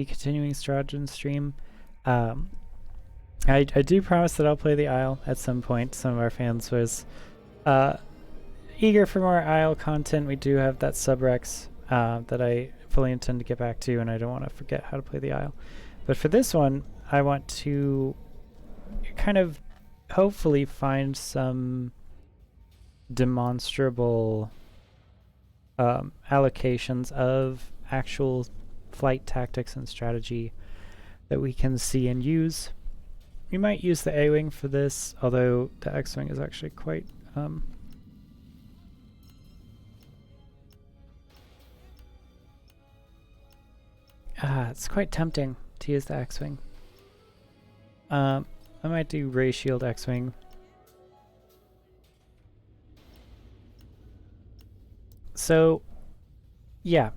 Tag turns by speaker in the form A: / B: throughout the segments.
A: the continuing Strategy stream. I do promise that I'll play the Isle at some point. Some of our fans was eager for more Isle content. We do have that subrex that I fully intend to get back to, and I don't want to forget how to play the Isle. But for this one, I want to kind of hopefully find some demonstrable allocations of actual flight tactics and strategy that we can see and use. We might use the A-Wing for this, although the X-Wing is actually quite it's quite tempting to use the X-Wing. I might do Ray Shield X-Wing. So, yeah,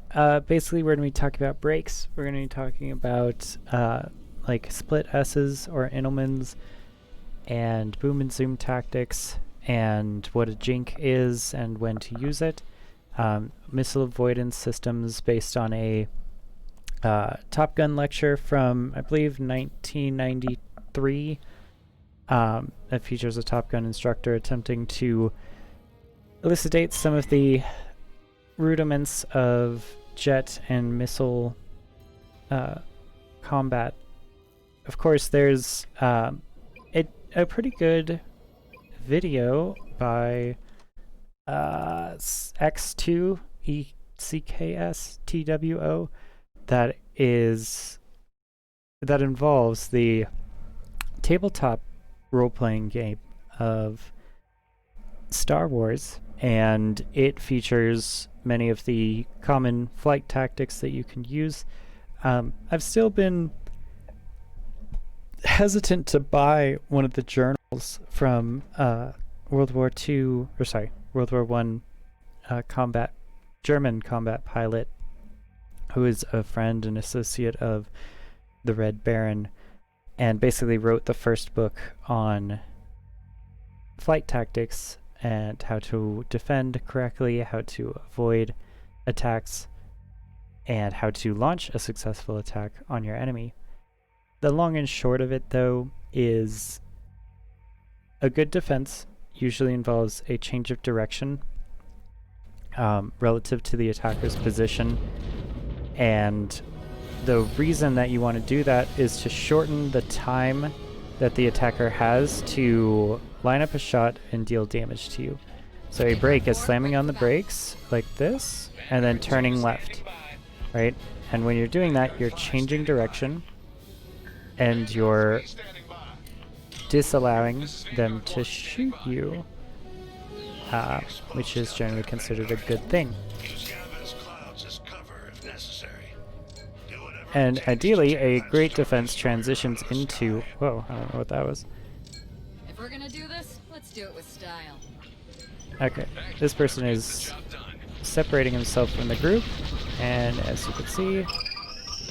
A: basically we're going to be talking about breaks. We're going to be talking about like split S's or Engelmans and boom and zoom tactics and what a jink is and when to use it. Missile avoidance systems based on a Top Gun lecture from, I believe, 1993. That features a Top Gun instructor attempting to elucidate some of the rudiments of jet and missile combat. Of course, there's a pretty good video by X2 ECKS TWO that involves the tabletop role-playing game of Star Wars, and it features many of the common flight tactics that you can use. I've still been hesitant to buy one of the journals from World War One German combat pilot who is a friend and associate of the Red Baron, and basically wrote the first book on flight tactics and how to defend correctly, how to avoid attacks, and how to launch a successful attack on your enemy. The long and short of it, though, is a good defense usually involves a change of direction relative to the attacker's position, and the reason that you want to do that is to shorten the time that the attacker has to line up a shot and deal damage to you. So a break is slamming on the brakes like this and then turning left, right? And when you're doing that, you're changing direction and you're disallowing them to shoot you, which is generally considered a good thing. And ideally, a great defense transitions into... Whoa, I don't know what that was.
B: If we're gonna do this, let's do it with style.
A: Okay, this person is separating himself from the group, and as you can see,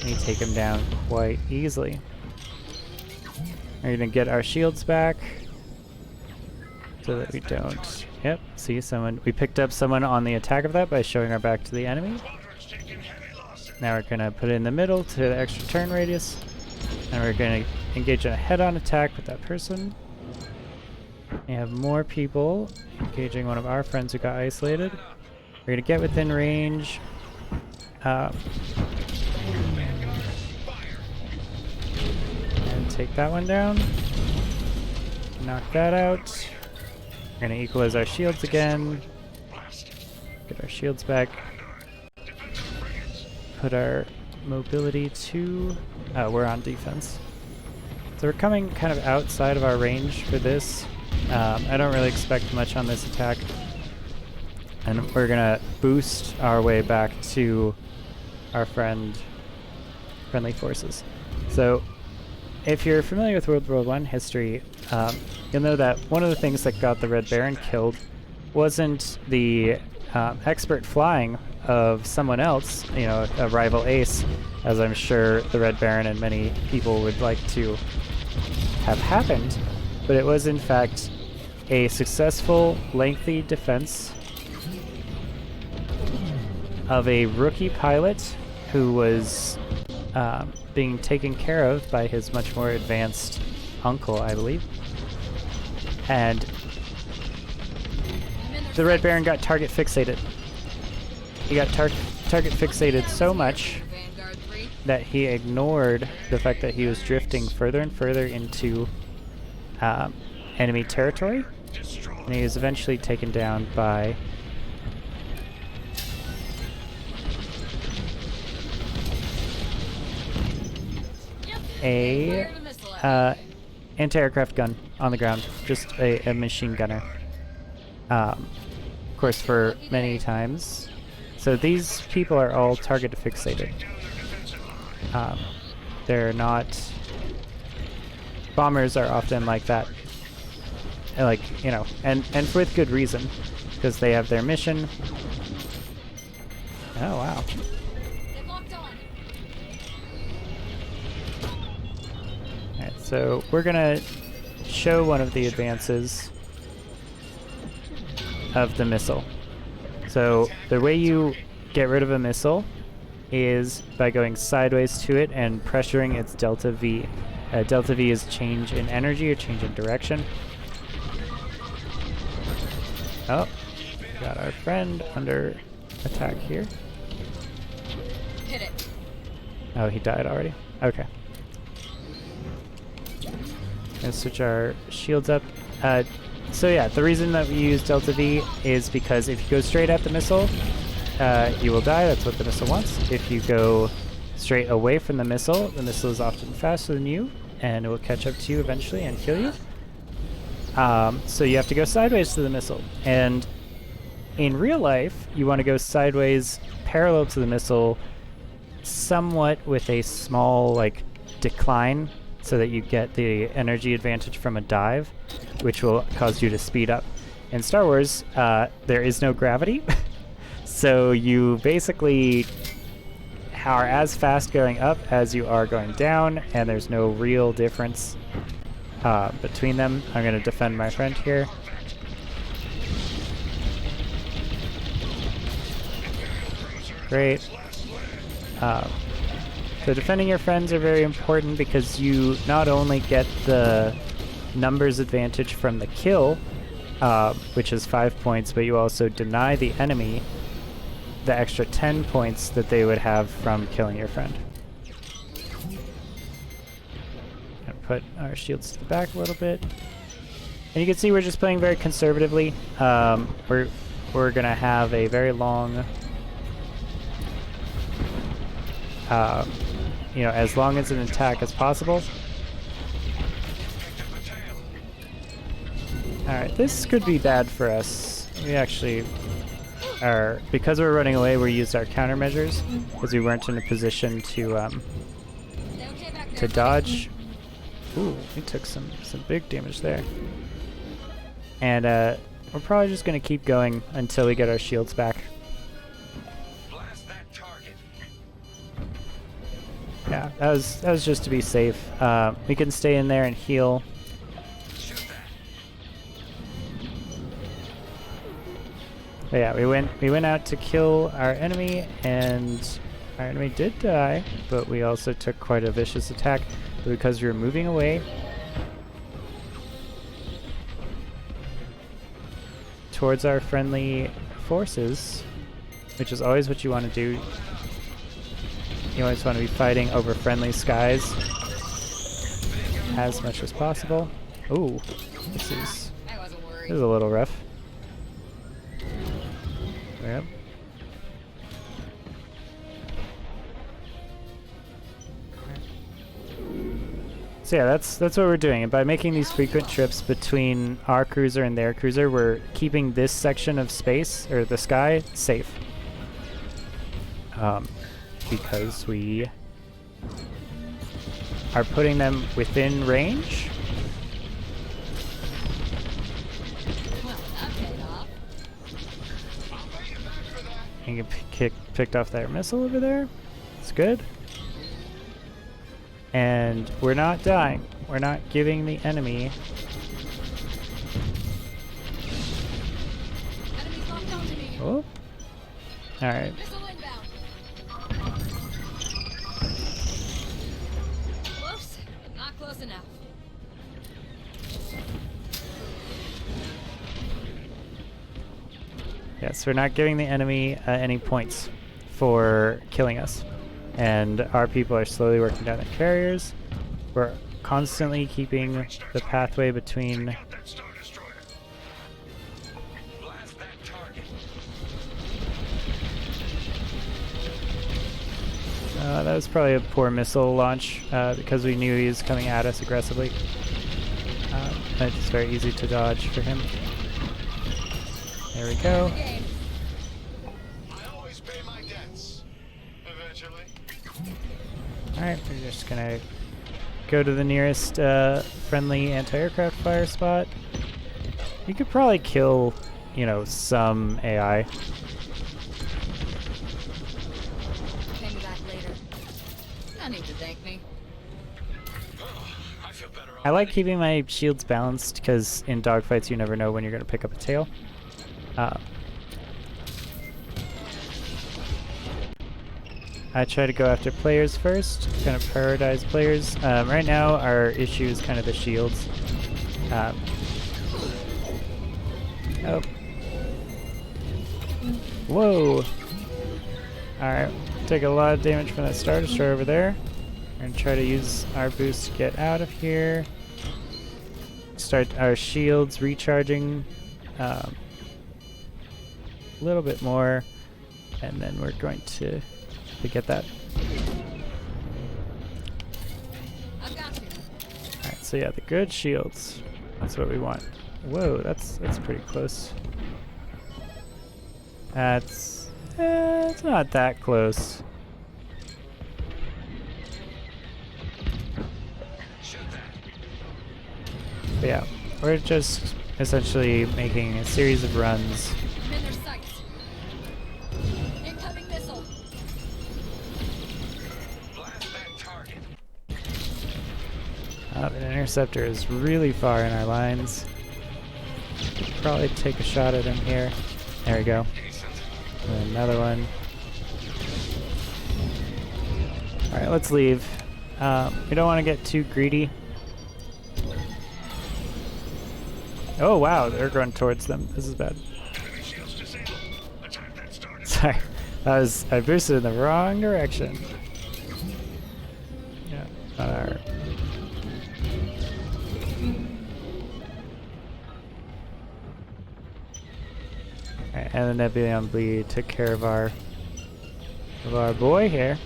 A: we take him down quite easily. We're gonna get our shields back, so that we don't... Yep, see someone... We picked up someone on the attack of that by showing our back to the enemy. Now we're going to put it in the middle to the extra turn radius, and we're going to engage in a head-on attack with that person. We have more people engaging one of our friends who got isolated. We're going to get within range. And take that one down. Knock that out. We're going to equalize our shields again. Get our shields back. Put our mobility to... we're on defense. So we're coming kind of outside of our range for this. I don't really expect much on this attack. And we're gonna boost our way back to our friendly forces. So if you're familiar with World War I history, you'll know that one of the things that got the Red Baron killed wasn't the expert flying of someone else, you know, a rival ace, as I'm sure the Red Baron and many people would like to have happened, but it was in fact a successful, lengthy defense of a rookie pilot who was being taken care of by his much more advanced uncle, I believe. And
B: I'm in their
A: the Red
B: sights.
A: Baron got target fixated. He got target fixated so much
B: Vanguard 3.
A: that he ignored the fact that he was drifting further and further into enemy territory, and he was eventually taken down by
B: Yep.
A: a
B: Fired a missile at me.
A: anti-aircraft gun on the ground, just a machine gunner. Of course, for many times. So these people are all target fixated. They're not... Bombers are often like that. Like, you know, and with good reason, because they have their mission. Oh, wow.
B: They've locked on.
A: Alright, so we're gonna show one of the advances of the missile. So the way you get rid of a missile is by going sideways to it and pressuring its delta V. Delta V is change in energy or change in direction. Oh, got our friend under attack here.
B: Hit it.
A: Oh, he died already? Okay. Gonna switch our shields up. So yeah, the reason that we use Delta V is because if you go straight at the missile, you will die. That's what the missile wants. If you go straight away from the missile is often faster than you, and it will catch up to you eventually and kill you. So you have to go sideways to the missile. And in real life, you want to go sideways parallel to the missile, somewhat with a small, like, decline, so that you get the energy advantage from a dive, which will cause you to speed up. In Star Wars, there is no gravity, so you basically are as fast going up as you are going down, and there's no real difference between them. I'm going to defend my friend here. Great. So defending your friends are very important because you not only get the numbers advantage from the kill, which is 5 points, but you also deny the enemy the extra 10 points that they would have from killing your friend. Gonna put our shields to the back a little bit. And you can see we're just playing very conservatively. We're gonna have a very long you know, as long as an attack as possible. Alright, this could be bad for us. We actually are, because we're running away, we used our countermeasures, because we weren't in a position to
B: Stay okay back there, buddy.
A: dodge. Ooh, we took some big damage there. And we're probably just going to keep going until we get our shields back. Yeah, that was just to be safe. We can stay in there and heal. But yeah, we went out to kill our enemy, and our enemy did die, but we also took quite a vicious attack. But because we were moving away towards our friendly forces, which is always what you want to do. You always want to be fighting over friendly skies as much as possible. Ooh, this is
B: I wasn't worried.
A: a little rough. Yep. So yeah, that's what we're doing. And by making these frequent trips between our cruiser and their cruiser, we're keeping this section of space, or the sky, safe. Because we are putting them within range.
B: Well, that paid off.
A: And you picked off that missile over there. It's good. And we're not dying. We're not giving the enemy.
B: Enemies locked onto me.
A: Oh. All right.
B: Missile inbound. Close enough.
A: Yes, we're not giving the enemy any points for killing us. And our people are slowly working down the carriers. We're constantly keeping the pathway between...
C: Take out that Star Destroyer. Blast that target.
A: That was probably a poor missile launch because we knew he was coming at us aggressively. It's very easy to dodge for him. There we go.
B: Game.
C: I always pay my debts. Eventually.
A: Alright, we're just gonna go to the nearest friendly anti-aircraft fire spot. You could probably kill, you know, some AI.
B: Pay me back later. No need to thank me.
C: I feel better.
A: I like keeping my shields balanced because in dogfights you never know when you're going to pick up a tail. I try to go after players first, kind of prioritize players. Right now our issue is kind of the shields. Oh. Whoa! Alright, take a lot of damage from that Star Destroyer over there. We're gonna try to use our boost to get out of here. Start our shields recharging a little bit more, and then we're going to get that.
B: I've got you.
A: Alright, so yeah, the good shields. That's what we want. Whoa, that's pretty close. That's... it's not that close.
C: Shoot that.
A: But yeah, we're just essentially making a series of runs.
B: I'm in their sights. Incoming missile.
C: Blast that target.
A: The interceptor is really far in our lines. Could probably take a shot at him here. There we go.
C: Decent.
A: And another one. Alright, let's leave. We don't want to get too greedy. Oh wow, they're going towards them. This is bad.
C: Enemy shields disabled. Attack that Star
A: Sorry.
C: Destroyer.
A: I boosted in the wrong direction. Yeah, not our... Alright, and the Nebulon Bleed took care of our boy here.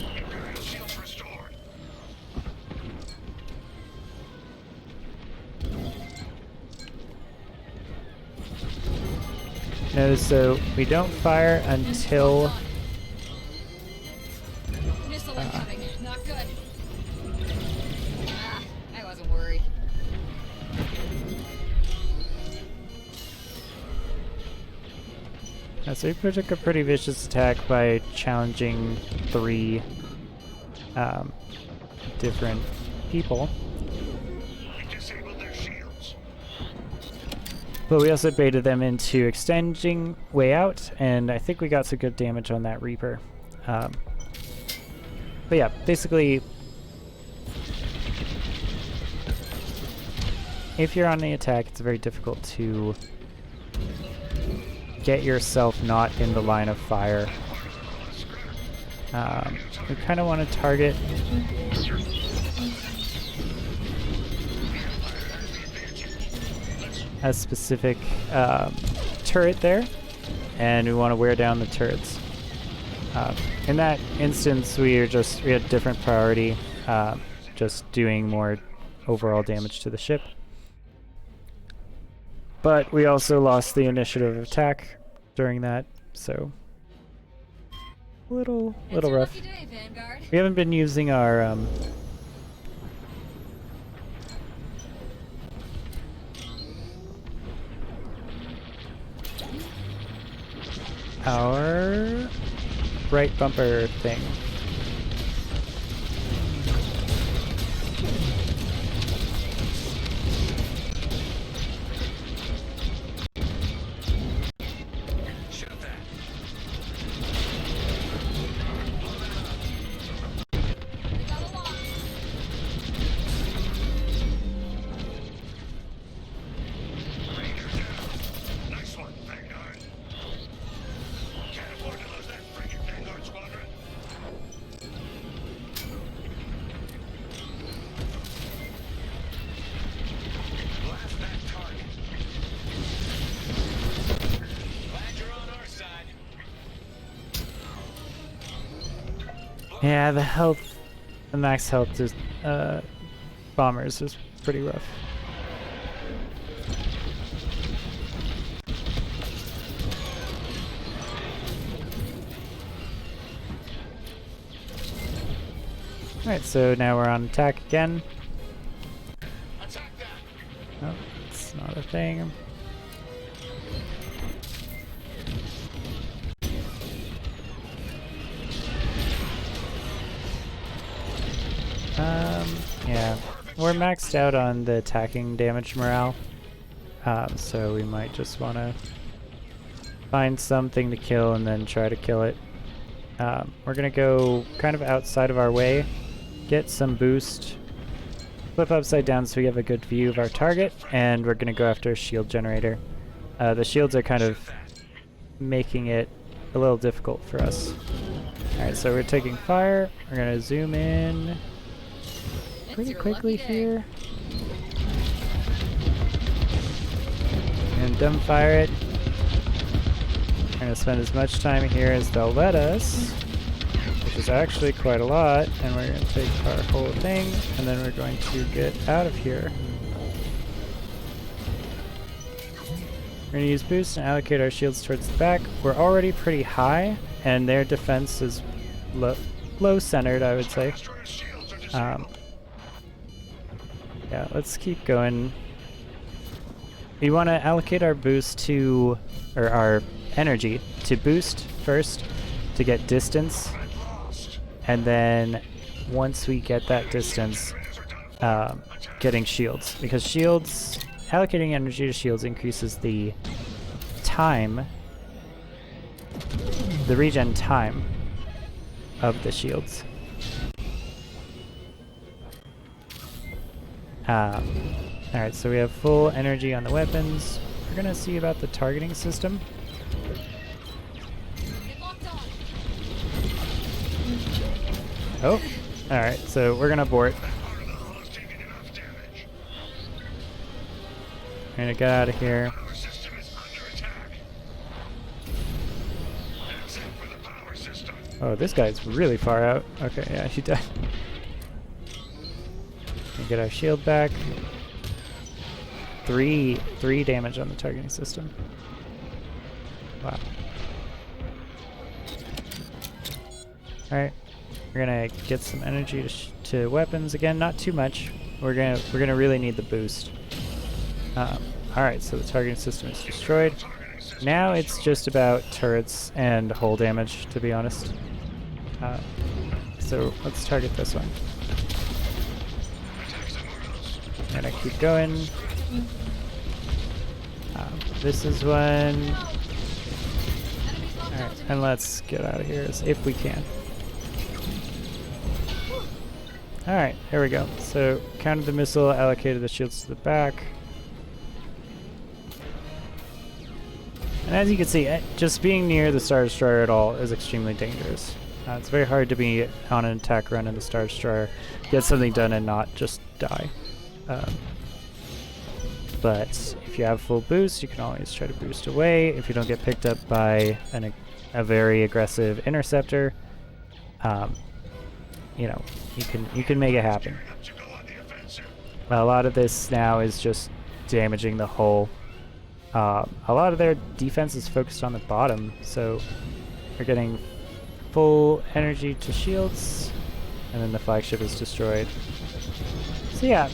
C: Imperial shields restored.
A: Notice so we don't fire until
B: Missile incoming. Not good. Ah, I wasn't worried.
A: so we took a pretty vicious attack by challenging 3 different people.
C: We disabled their shields.
A: But we also baited them into extending way out, and I think we got some good damage on that Reaper. But yeah, basically, if you're on the attack, it's very difficult to get yourself not in the line of fire. We kind of want to target a specific turret there, and we want to wear down the turrets. In that instance, we had different priority, just doing more overall damage to the ship. But we also lost the initiative attack during that, so little
B: It's your
A: rough.
B: lucky day, Vanguard.
A: We haven't been using our right bumper thing. Yeah, the max health is, bombers is pretty rough. Alright, so now we're on attack again.
C: Attack that.
A: Oh, it's not a thing. Yeah, we're maxed out on the attacking damage morale, so we might just want to find something to kill and then try to kill it. We're gonna go kind of outside of our way, get some boost, flip upside down so we have a good view of our target, and we're gonna go after a shield generator. The shields are kind of making it a little difficult for us. Alright, so we're taking fire. We're gonna zoom in pretty quickly here. And dumbfire it. We're gonna spend as much time here as they'll let us, which is actually quite a lot, and we're gonna take our whole thing, and then we're going to get out of here. We're gonna use boost and allocate our shields towards the back. We're already pretty high, and their defense is low centered, I would say.
C: Destroyer shields are disabled.
A: Yeah, let's keep going. We want to allocate our boost to, or our energy to boost first to get distance,
C: Red lost.
A: and then once we get that distance, getting shields. Because shields, allocating energy to shields increases the time, the regen time of the shields. Alright, so we have full energy on the weapons. We're gonna see about the targeting system.
B: Get locked on.
A: Oh, alright, so we're gonna abort.
C: That part of the hull is taking enough damage.
A: We're gonna get out of here.
C: Power system is under attack. That's it for the power system.
A: Oh, this guy's really far out. Okay, yeah, he died. We get our shield back. Three damage on the targeting system. Wow. Alright, we're gonna get some energy to weapons again. Not too much. We're gonna really need the boost. Alright, so the targeting system is destroyed.
C: Targeting system
A: Now it's just about turrets and hull damage, to be honest. So let's target this one.
C: attack somewhere else.
A: I'm gonna keep going. This is one.
B: Enemies locked
A: Alright,
B: onto me.
A: and let's get out of here if we can. Alright, here we go. So, counted the missile, allocated the shields to the back. And as you can see, just being near the Star Destroyer at all is extremely dangerous. It's very hard to be on an attack run in the Star Destroyer, get something done and not just die. But if you have full boost, you can always try to boost away. If you don't get picked up by a very aggressive interceptor, you know, you can make it happen.
C: Gearing up to go on the offensive.
A: A lot of this now is just damaging the hull. A lot of their defense is focused on the bottom, so they're getting full energy to shields, and then the flagship is destroyed. So yeah,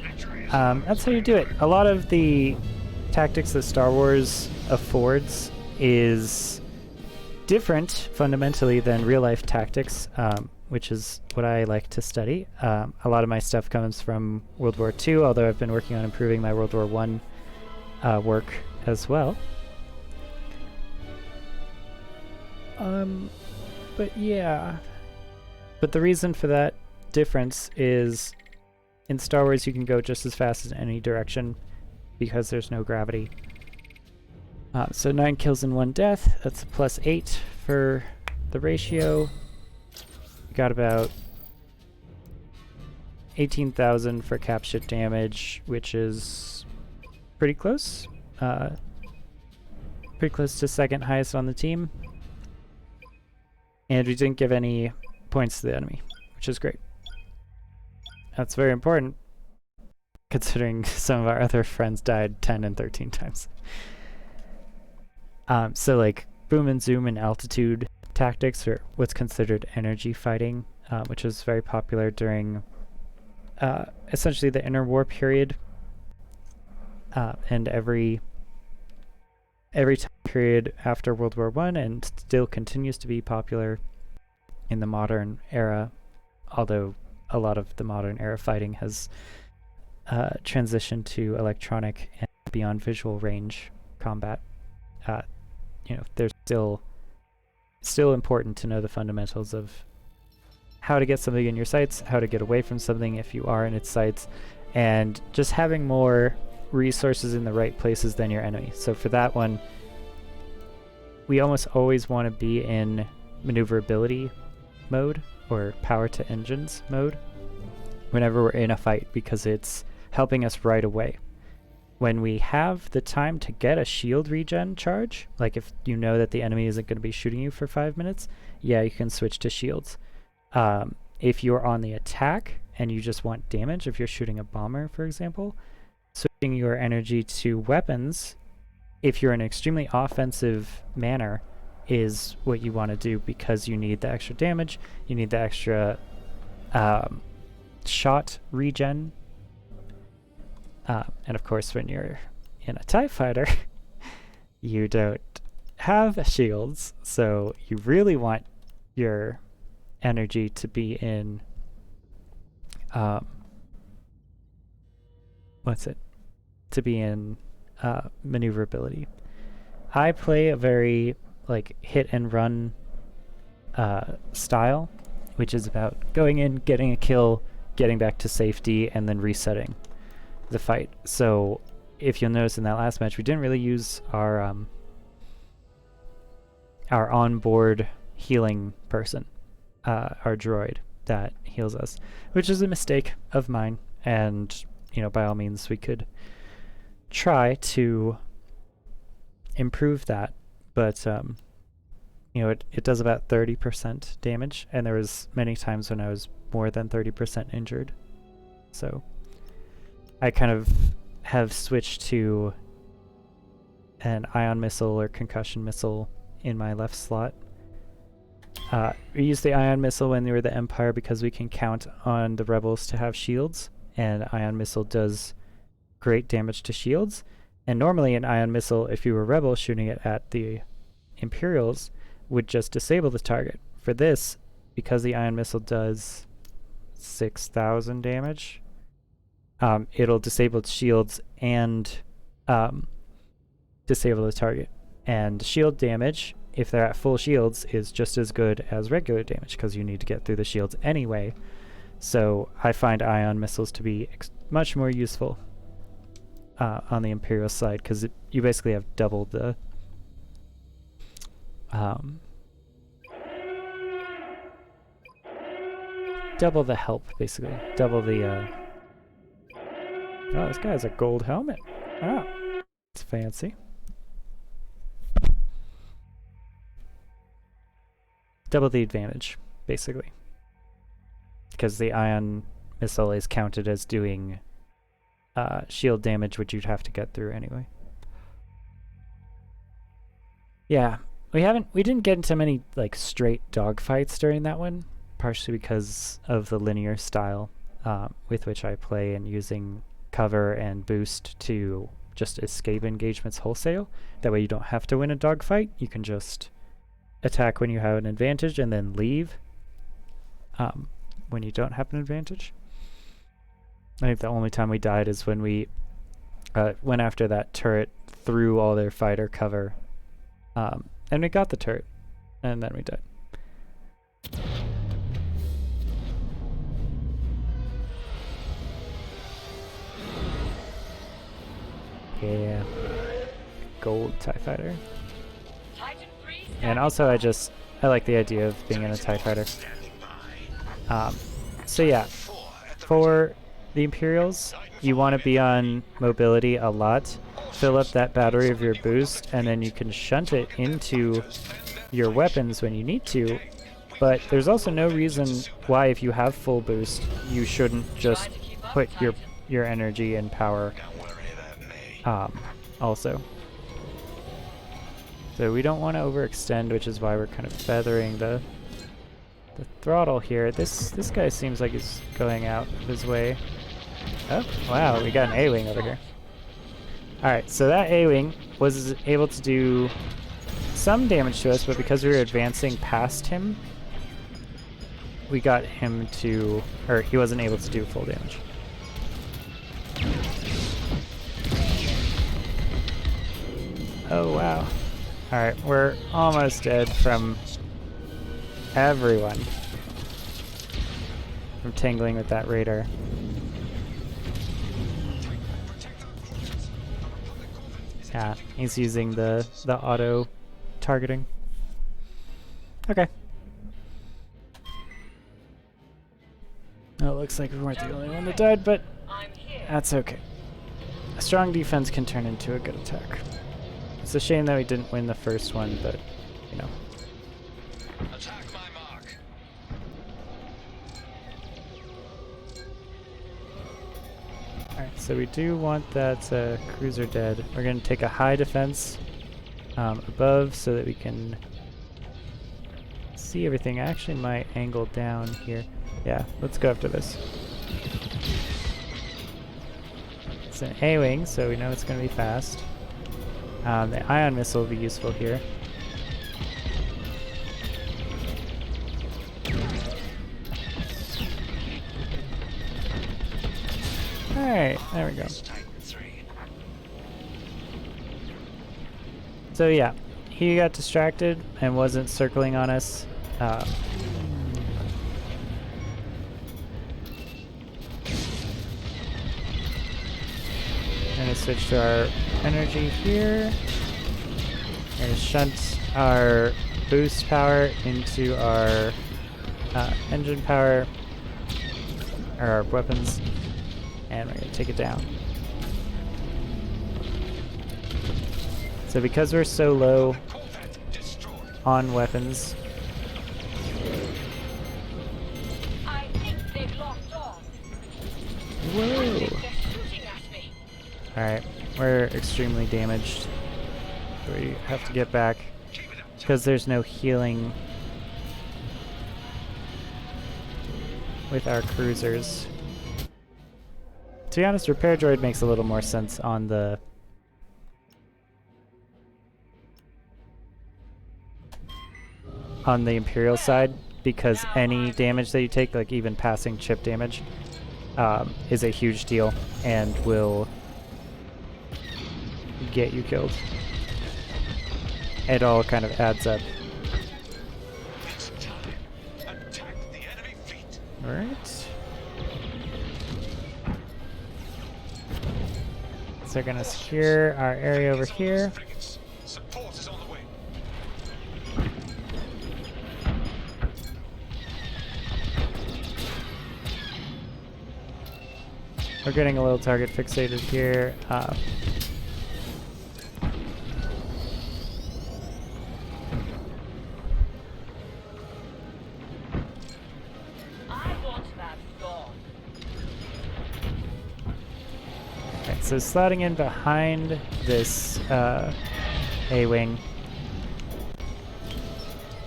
C: Victory is
A: that's how you do it. A lot of the tactics that Star Wars affords is different fundamentally than real-life tactics, which is what I like to study. A lot of my stuff comes from World War II, although I've been working on improving my World War I work as well. But yeah. But the reason for that difference is in Star Wars you can go just as fast as any direction because there's no gravity. So 9 kills and 1 death, that's a +8 for the ratio. We got about 18,000 for cap ship damage, which is pretty close. Pretty close to second highest on the team. And we didn't give any points to the enemy, which is great. That's very important, considering some of our other friends died 10 and 13 times. So like boom and zoom and altitude tactics are what's considered energy fighting, which was very popular during essentially the interwar period, and every time period after World War I, and still continues to be popular in the modern era, although a lot of the modern era fighting has transitioned to electronic and beyond visual range combat. You know, there's still important to know the fundamentals of how to get something in your sights, how to get away from something if you are in its sights, and just having more resources in the right places than your enemy. So for that one, we almost always want to be in maneuverability mode or power to engines mode whenever we're in a fight, because it's helping us right away. When we have the time to get a shield regen charge, like if you know that the enemy isn't going to be shooting you for 5 minutes, yeah, you can switch to shields. If you're on the attack and you just want damage, if you're shooting a bomber, for example, switching your energy to weapons, if you're in an extremely offensive manner, is what you want to do, because you need the extra damage, you need the extra shot regen. And of course, when you're in a TIE fighter, you don't have shields, so you really want your energy to be in maneuverability. I play a very like hit and run style, which is about going in, getting a kill, getting back to safety, and then resetting the fight. So if you'll notice in that last match, we didn't really use our onboard healing person, our droid that heals us, which is a mistake of mine, and you know, by all means we could try to improve that, but you know, it does about 30% damage, and there was many times when I was more than 30% injured. So I kind of have switched to an ion missile or concussion missile in my left slot. We used the ion missile when they were the Empire because we can count on the rebels to have shields, and ion missile does great damage to shields. And normally an ion missile, if you were rebel shooting it at the Imperials, would just disable the target. For this, because the ion missile does 6,000 damage, it'll disable shields and disable the target. And shield damage, if they're at full shields, is just as good as regular damage, because you need to get through the shields anyway. So I find ion missiles to be much more useful on the Imperial side, because you basically have double the help, basically. Double the oh, this guy has a gold helmet. Oh, it's fancy. Double the advantage, basically. Because the ion missile is counted as doing shield damage, which you'd have to get through anyway. Yeah, we didn't get into many like straight dogfights during that one, partially because of the linear style with which I play, and using cover and boost to just escape engagements wholesale. That way you don't have to win a dogfight, you can just attack when you have an advantage and then leave when you don't have an advantage. I think the only time we died is when we went after that turret through all their fighter cover, and we got the turret, and then we died. Yeah, gold TIE fighter. And also I like the idea of being in a TIE fighter. So yeah, for the Imperials, you want to be on mobility a lot, fill up that battery of your boost, and then you can shunt it into your weapons when you need to, But there's also no reason why, if you have full boost, you shouldn't just put your energy and power
C: Got worry about me.
A: also. So we don't want to overextend, which is why we're kind of feathering the throttle here. This guy seems like he's going out of his way. Oh, wow, we got an A-Wing over here. Alright, so that A-Wing was able to do some damage to us, but because we were advancing past him, we got him to, or he wasn't able to do full damage. Oh wow. Alright, we're almost dead from everyone. From tangling with that radar. Yeah, he's using the auto targeting. Okay. Oh, it looks like we weren't the only one that died, but that's okay. A strong defense can turn into a good attack. It's a shame that we didn't win the first one, but, you know.
C: Attack my mark.
A: Alright, so we do want that cruiser dead. We're going to take a high defense above so that we can see everything. I actually might angle down here. Yeah, let's go after this. It's an A-Wing, so we know it's going to be fast. The ion missile will be useful here. Alright, there we go. So yeah, he got distracted and wasn't circling on us. We're gonna switch to our energy here. We're gonna shunt our boost power into our engine power, or our weapons, and we're gonna take it down. So because we're so low on weapons,
D: I think they've locked on.
A: whoa!
D: They're shooting at me.
A: Alright, we're extremely damaged. We have to get back because there's no healing with our cruisers. To be honest, Repair Droid makes a little more sense on the Imperial side, because any damage that you take, like even passing chip damage, is a huge deal and will get you killed. It all kind of adds up.
C: It's time. Attack the enemy fleet.
A: Alright. So we're gonna secure our area over here.
C: Frigates. Support is on the way.
A: We're getting a little target fixated here.
D: I want that gone.
A: Okay, so slotting in behind this A-Wing.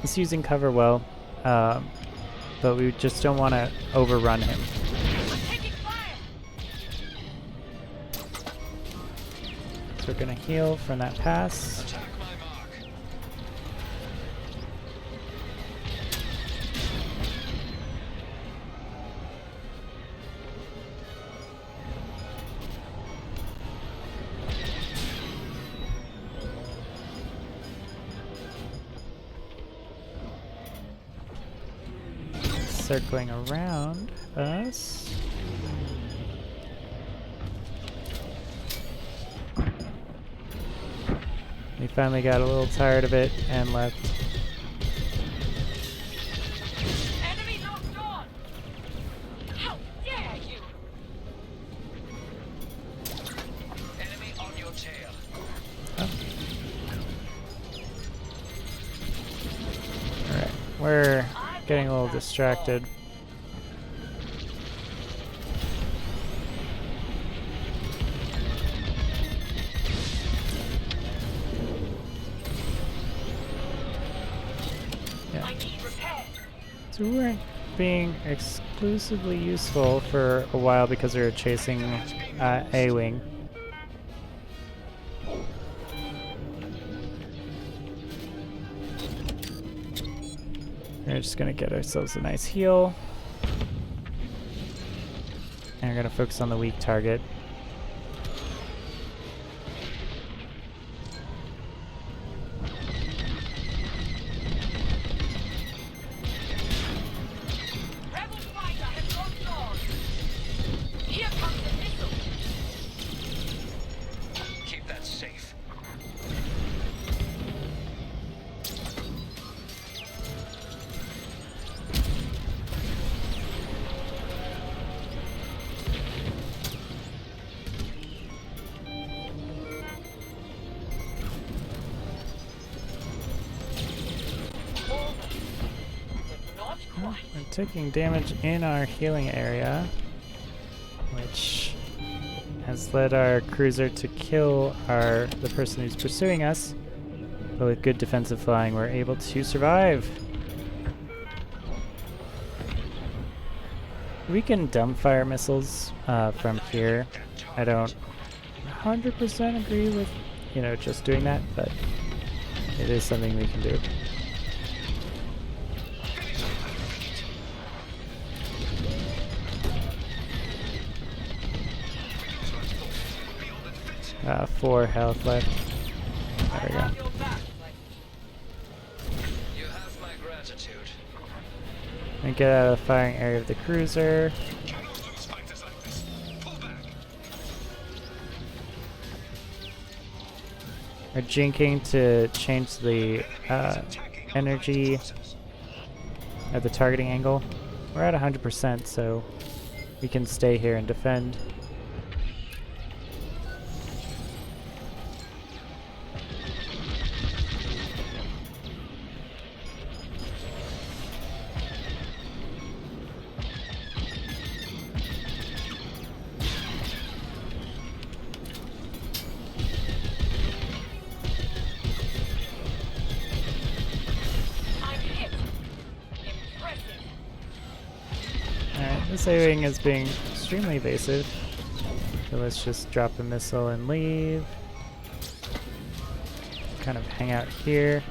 A: He's using cover well, but we just don't want to overrun him.
D: I'm taking fire.
A: So we're gonna heal from that pass.
C: Attack my mark.
A: Circling around us. We finally got a little tired of it and left.
D: Enemy locked on. How dare you?
C: Enemy on your tail.
A: Alright, we're
D: I
A: getting a little distracted. Yeah.
D: I need repair.
A: So we weren't being exclusively useful for a while because we were chasing A-Wing. We're just gonna get ourselves a nice heal. And we're gonna focus on the weak target.
D: Rebel fighter has locked on. Here comes the missile.
C: Keep that safe.
D: Almost. But not quite.
A: We're taking damage in our healing area, which has led our cruiser to kill the person who's pursuing us. But with good defensive flying, we're able to survive. We can dumbfire missiles from here. I don't 100% agree with, just doing that, but it is something we can do.
C: Be on the defensive.
A: 4 health left.
D: I
A: There we go.
D: have your back, like
C: You have my gratitude.
A: And get out of the firing area of the cruiser.
C: Cannot lose fighters like this. Pull back.
A: We're jinking to change the energy at the targeting angle. We're at 100%, so we can stay here and defend.
D: I'm hit. Impressive.
A: Alright, this A-Wing is being extremely evasive. So let's just drop a missile and leave. Kind of hang out here.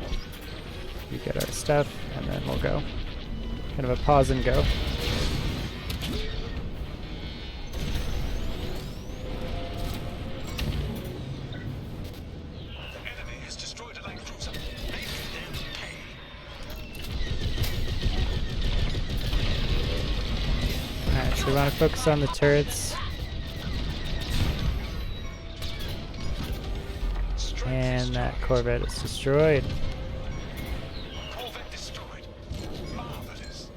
A: We get our stuff, and then we'll go. Kind of a pause and go.
C: The enemy has destroyed a light cruiser. Make them pay.
A: Alright, so we want to focus on the turrets. And that Corvette is destroyed.
C: Corvette destroyed. Marvelous.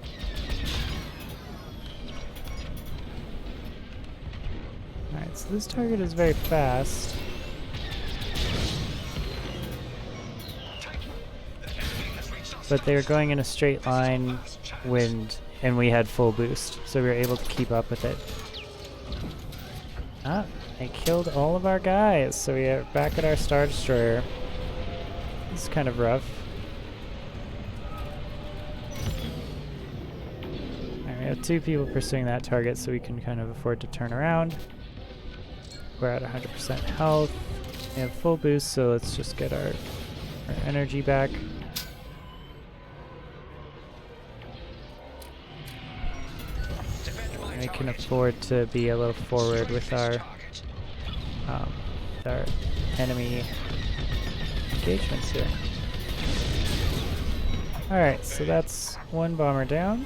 A: Alright, so this target is very fast. But they were going in a straight line and we had full boost, so we were able to keep up with it. Ah, they killed all of our guys, so we are back at our Star Destroyer. This is kind of rough. Alright, we have 2 people pursuing that target, so we can kind of afford to turn around. We're at 100% health. We have full boost, so let's just get our energy back.
C: Defend my
A: And we can
C: target.
A: afford to be a little forward with
C: Destroy
A: our
C: this target.
A: enemy engagements here. Alright, so that's 1 bomber down.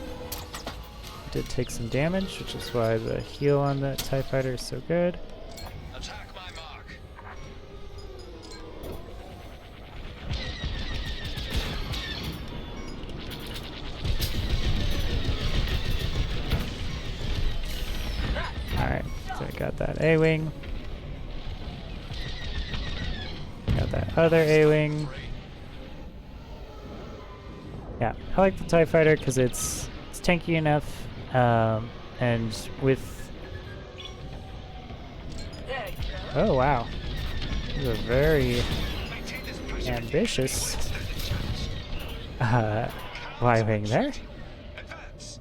A: Did take some damage, which is why the heal on the TIE Fighter is so good.
C: Attack my mark.
A: Alright, so I got that A-Wing. Got that other A-Wing. Yeah, I like the TIE Fighter because it's tanky enough, and with...
D: There you go.
A: Oh wow, these are very
C: Maintain this pressure.
A: ambitious
C: Standing chance.
A: Y-wing there.
C: Advance.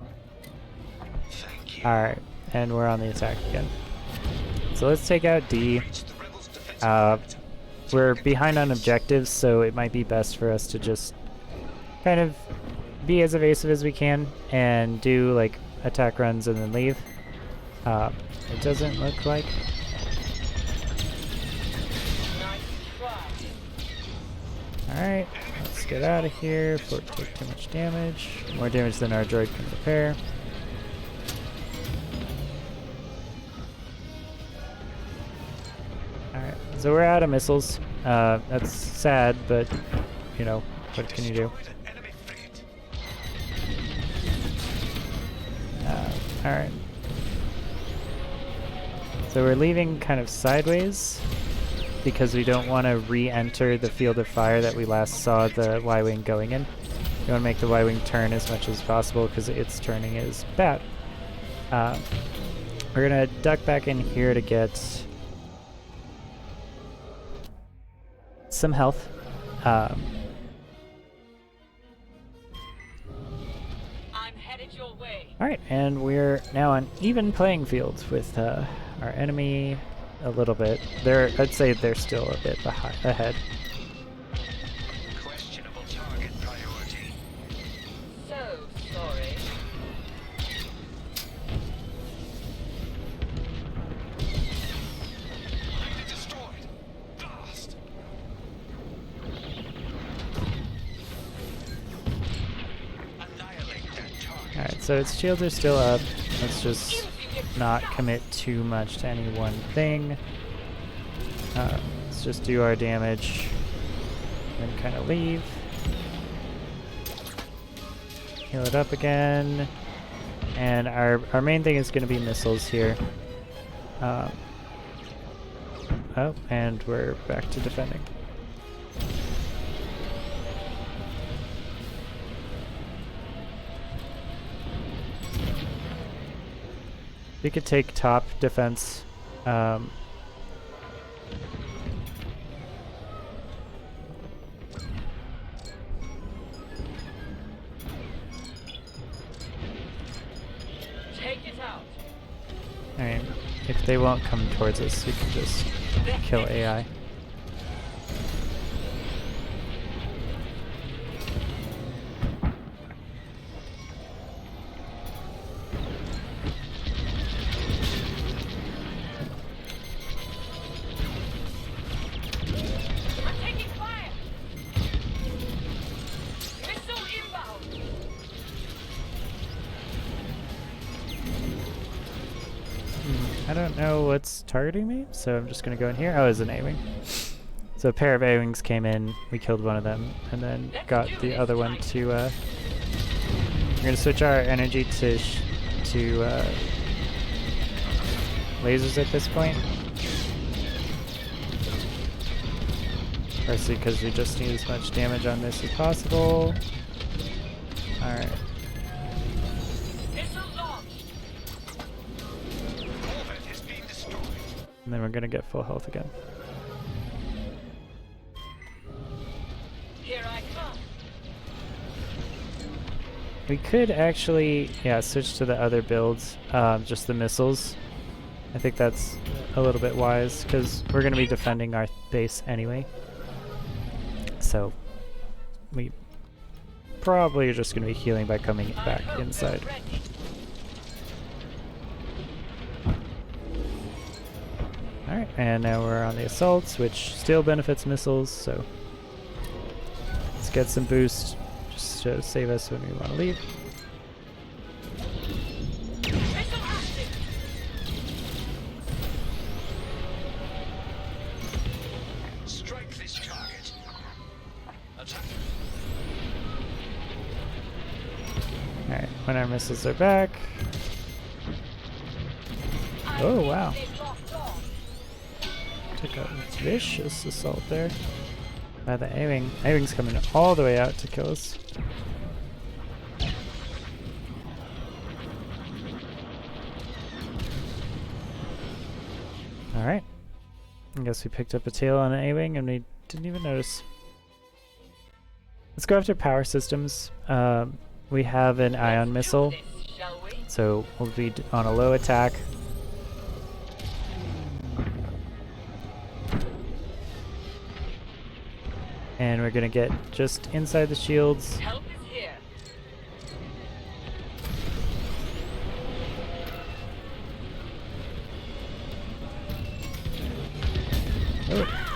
C: Thank you.
A: Alright, and we're on the attack again. So let's take out D.
C: Reach the rebels' defensive
A: Uh,
C: perimeter.
A: we're behind on objectives, so it might be best for us to just kind of be as evasive as we can and do like attack runs and then leave. It doesn't look like.
D: Nice try.
A: Alright, let's get out of here before we take too much damage. More damage than our droid can repair. Alright, so we're out of missiles. That's sad, but you know, what can you do?
C: Destroyed an enemy frigate.
A: Alright. So we're leaving kind of sideways because we don't want to re-enter the field of fire that we last saw the Y-Wing going in. We want to make the Y-Wing turn as much as possible because its turning is bad. We're going to duck back in here to get some health.
D: I'm headed your way.
A: Alright, and we're now on even playing field with our enemy a little bit. I'd say they're still a bit ahead.
C: Questionable target priority.
D: So sorry.
C: Enemy destroyed. Blast. Annihilate that target.
A: Alright, so its shields are still up. Let's just not commit too much to any one thing. Let's just do our damage and kind of leave. Heal it up again. And our main thing is going to be missiles here. Oh, and we're back to defending. We could take top defense.
D: Take it out.
A: I mean, if they won't come towards us, we can just kill AI.
D: I'm taking fire. Missile inbound.
A: I don't know what's targeting me, so I'm just gonna go in here. Oh, it's an A-Wing. So a pair of A-Wings came in, we killed one of them, and then got the other one to, we're gonna switch our energy to lasers at this point. Firstly, because we just need as much damage on this as possible. Alright.
D: Missile launched.
C: Corvette is being destroyed.
A: And then we're gonna get full health again.
D: Here I come.
A: We could actually, yeah, switch to the other builds, just the missiles. I think that's a little bit wise, because we're going to be defending our base anyway. So, we probably are just going to be healing by coming back
D: I hope
A: inside.
D: they're ready.
A: Alright, and now we're on the assaults, which still benefits missiles, so let's get some boost just to save us when we want to leave.
D: Missile active.
C: Strike this target. Attack.
A: Alright, when our missiles are back. Oh, wow.
D: They've locked on.
A: Took a vicious assault there by the A-Wing. A-Wing's coming all the way out to kill us. Alright. I guess we picked up a tail on an A-Wing and we didn't even notice. Let's go after power systems. We have an ion missile,
D: This, shall we?
A: so we'll be on a low attack. And we're gonna get just inside the shields.
D: Help is here.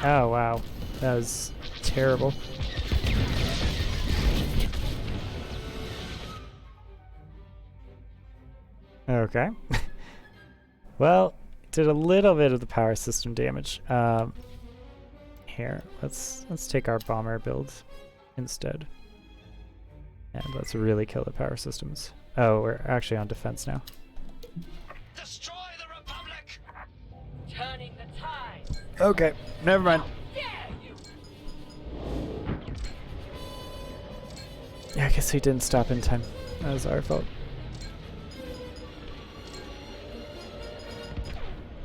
A: Oh wow, that was terrible. Okay. Well, did a little bit of the power system damage. Here, let's take our bomber build instead, and let's really kill the power systems. Oh, we're actually on defense now.
C: Destroy the Republic!
D: Turning the tide.
A: Okay, never mind.
D: Dare you?
A: Yeah, I guess we didn't stop in time. That was our fault.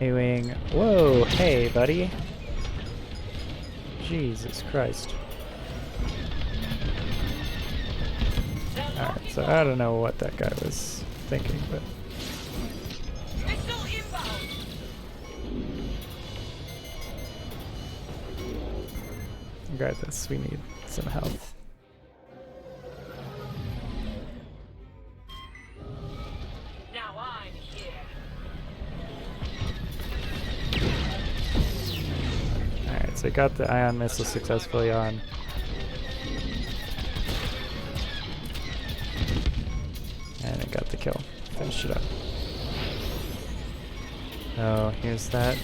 A: A-Wing. Whoa, hey, buddy. Jesus Christ. Alright, so I don't know what that guy was thinking, but...
D: Missile inbound.
A: regardless, we need some health.
D: Now I'm here.
A: Alright, so we got the ion missile successfully on. And it got the kill. Finish it up. Oh, here's that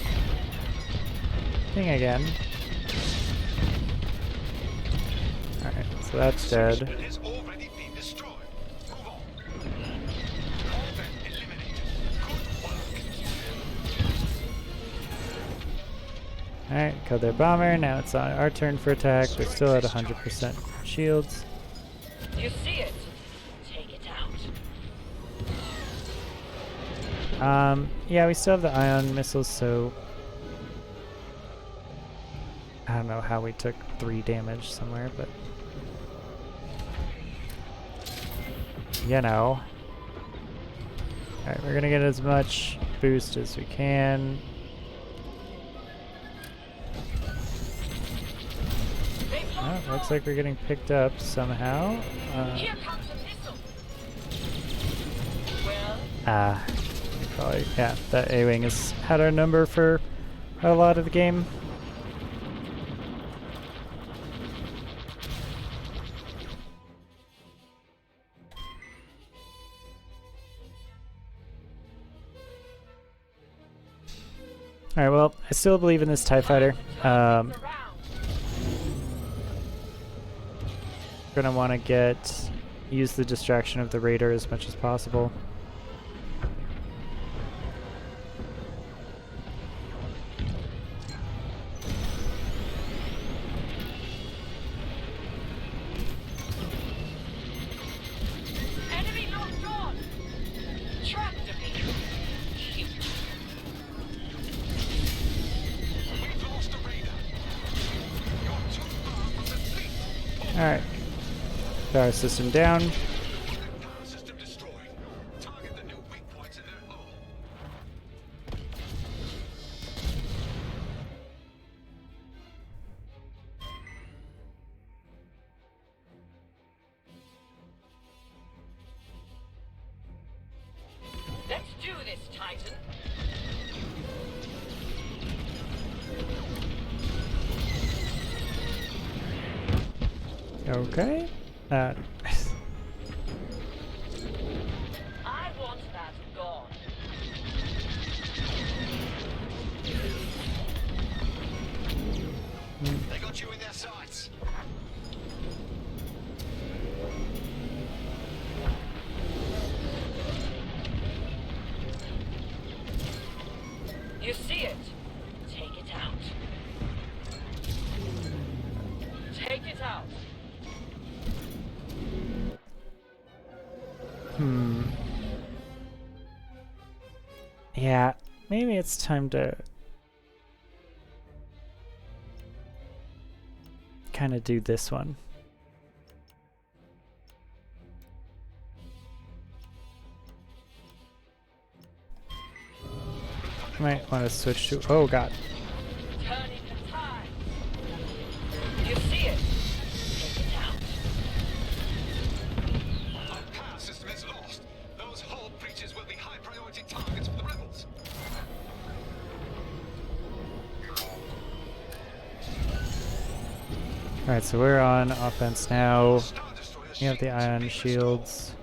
A: thing again. Alright, so that's dead.
C: It has already been destroyed. Move on. All men eliminated. Good work.
A: Alright, killed their bomber. Now it's on our turn for attack. We're still at 100% shields.
D: You see it. Take it out.
A: Yeah, we still have the ion missiles, so I don't know how we took 3 damage somewhere, but you know. Alright, we're gonna get as much boost as we can.
D: They've
A: Oh,
D: lost
A: looks
D: all.
A: like we're getting picked up somehow.
D: Here comes a missile. Well,
A: Probably, yeah, that A-Wing has had our number for a lot of the game. Alright, well, I still believe in this TIE Fighter.
D: around.
A: Gonna want to use the distraction of the Raider as much as possible.
D: Enemy locked on. Trapped a me. Shoot.
C: We've lost the Raider. You're too far from the fleet.
A: Alright. Power system down.
C: Power system destroyed. Target the new weak points in their hull.
D: Let's do this, Titan.
A: Okay.
D: I want that gone.
C: They got you in their sights.
D: You see it. Take it out. Take it out.
A: Yeah, maybe it's time to kind of do this one. Might want to switch to. Oh god.
D: Turning the tide. You see it? Take it out.
C: Our power system is lost. Those hull breaches will be high priority targets for the rebels.
A: Alright, so we're on offense now.
C: Star Destroyer
A: We have the ion shields.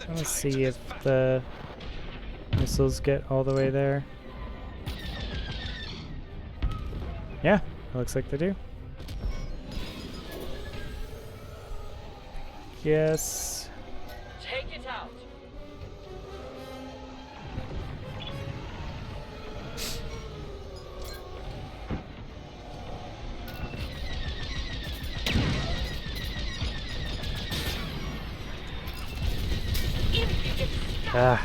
A: Let's see if the missiles get all the way there. Yeah, it looks like they do. Yes.
D: Take it out.
A: Ah.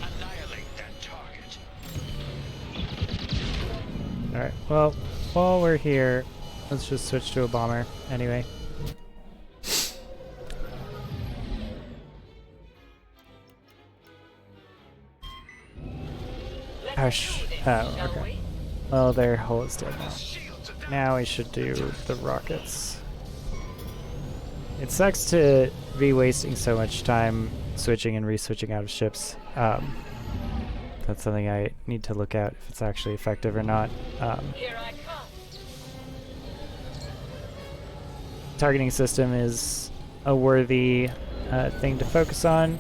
C: Annihilate that target.
A: Alright, well, while we're here, let's just switch to a bomber anyway. Hush. Oh, okay. Well, their hull is dead now.
C: Shields are down.
A: Now we should do the rockets. It sucks to be wasting so much time switching and re-switching out of ships. That's something I need to look at if it's actually effective or not.
D: Here I come.
A: Targeting system is a worthy thing to focus on.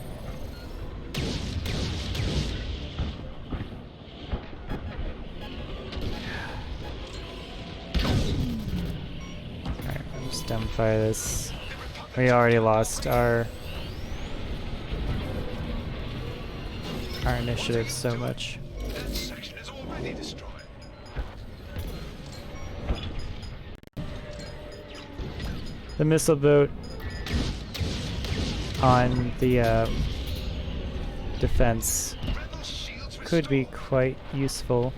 A: Alright, I'll just dumbfire this. We already lost our initiative so much.
C: That section is already destroyed.
A: The missile boat on the defense
C: Rebel shields
A: could be
C: restored.
A: quite useful.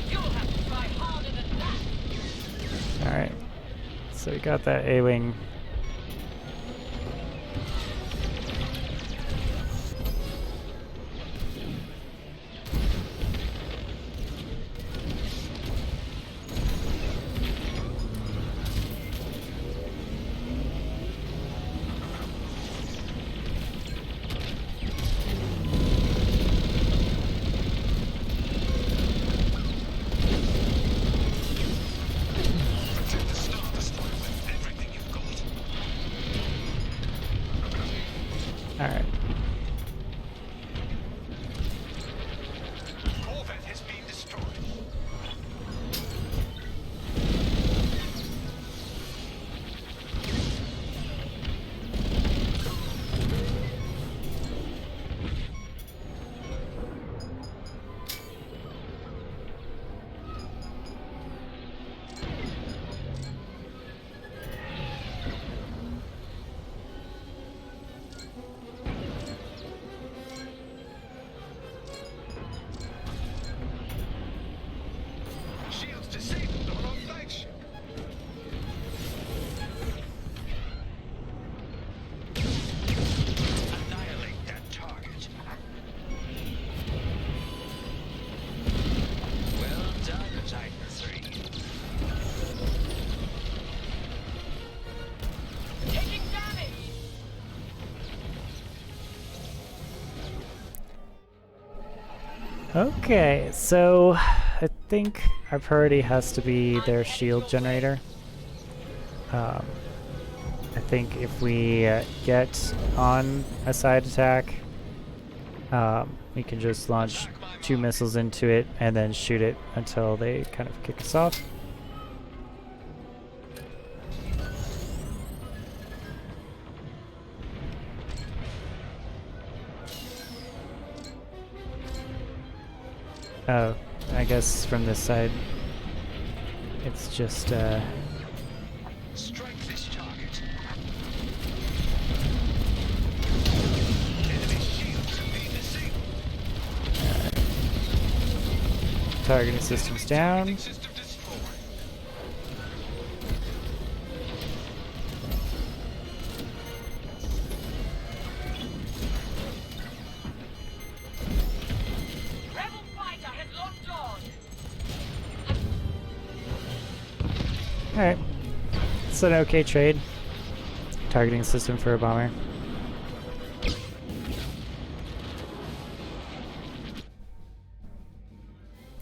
D: You'll have to try harder than that.
A: Alright, so we got that A-wing.
C: Protect the Star Destroyer with everything you've got.
A: Alright.
C: Corvette has been destroyed. Shields disabled on our flagship. Annihilate that target. Well done, Titan 3.
D: Taking damage.
A: Okay, so I think our priority has to be their shield generator. I think if we get on a side attack, we can just launch 2 missiles into it and then shoot it until they kind of kick us off. Oh, I guess from this side, it's just,
C: Strike this target. Enemy shields have been disabled.
A: targeting systems down.
C: System destroyed.
D: Rebel fighter has locked on.
A: Alright. It's an okay trade. Targeting system for a bomber.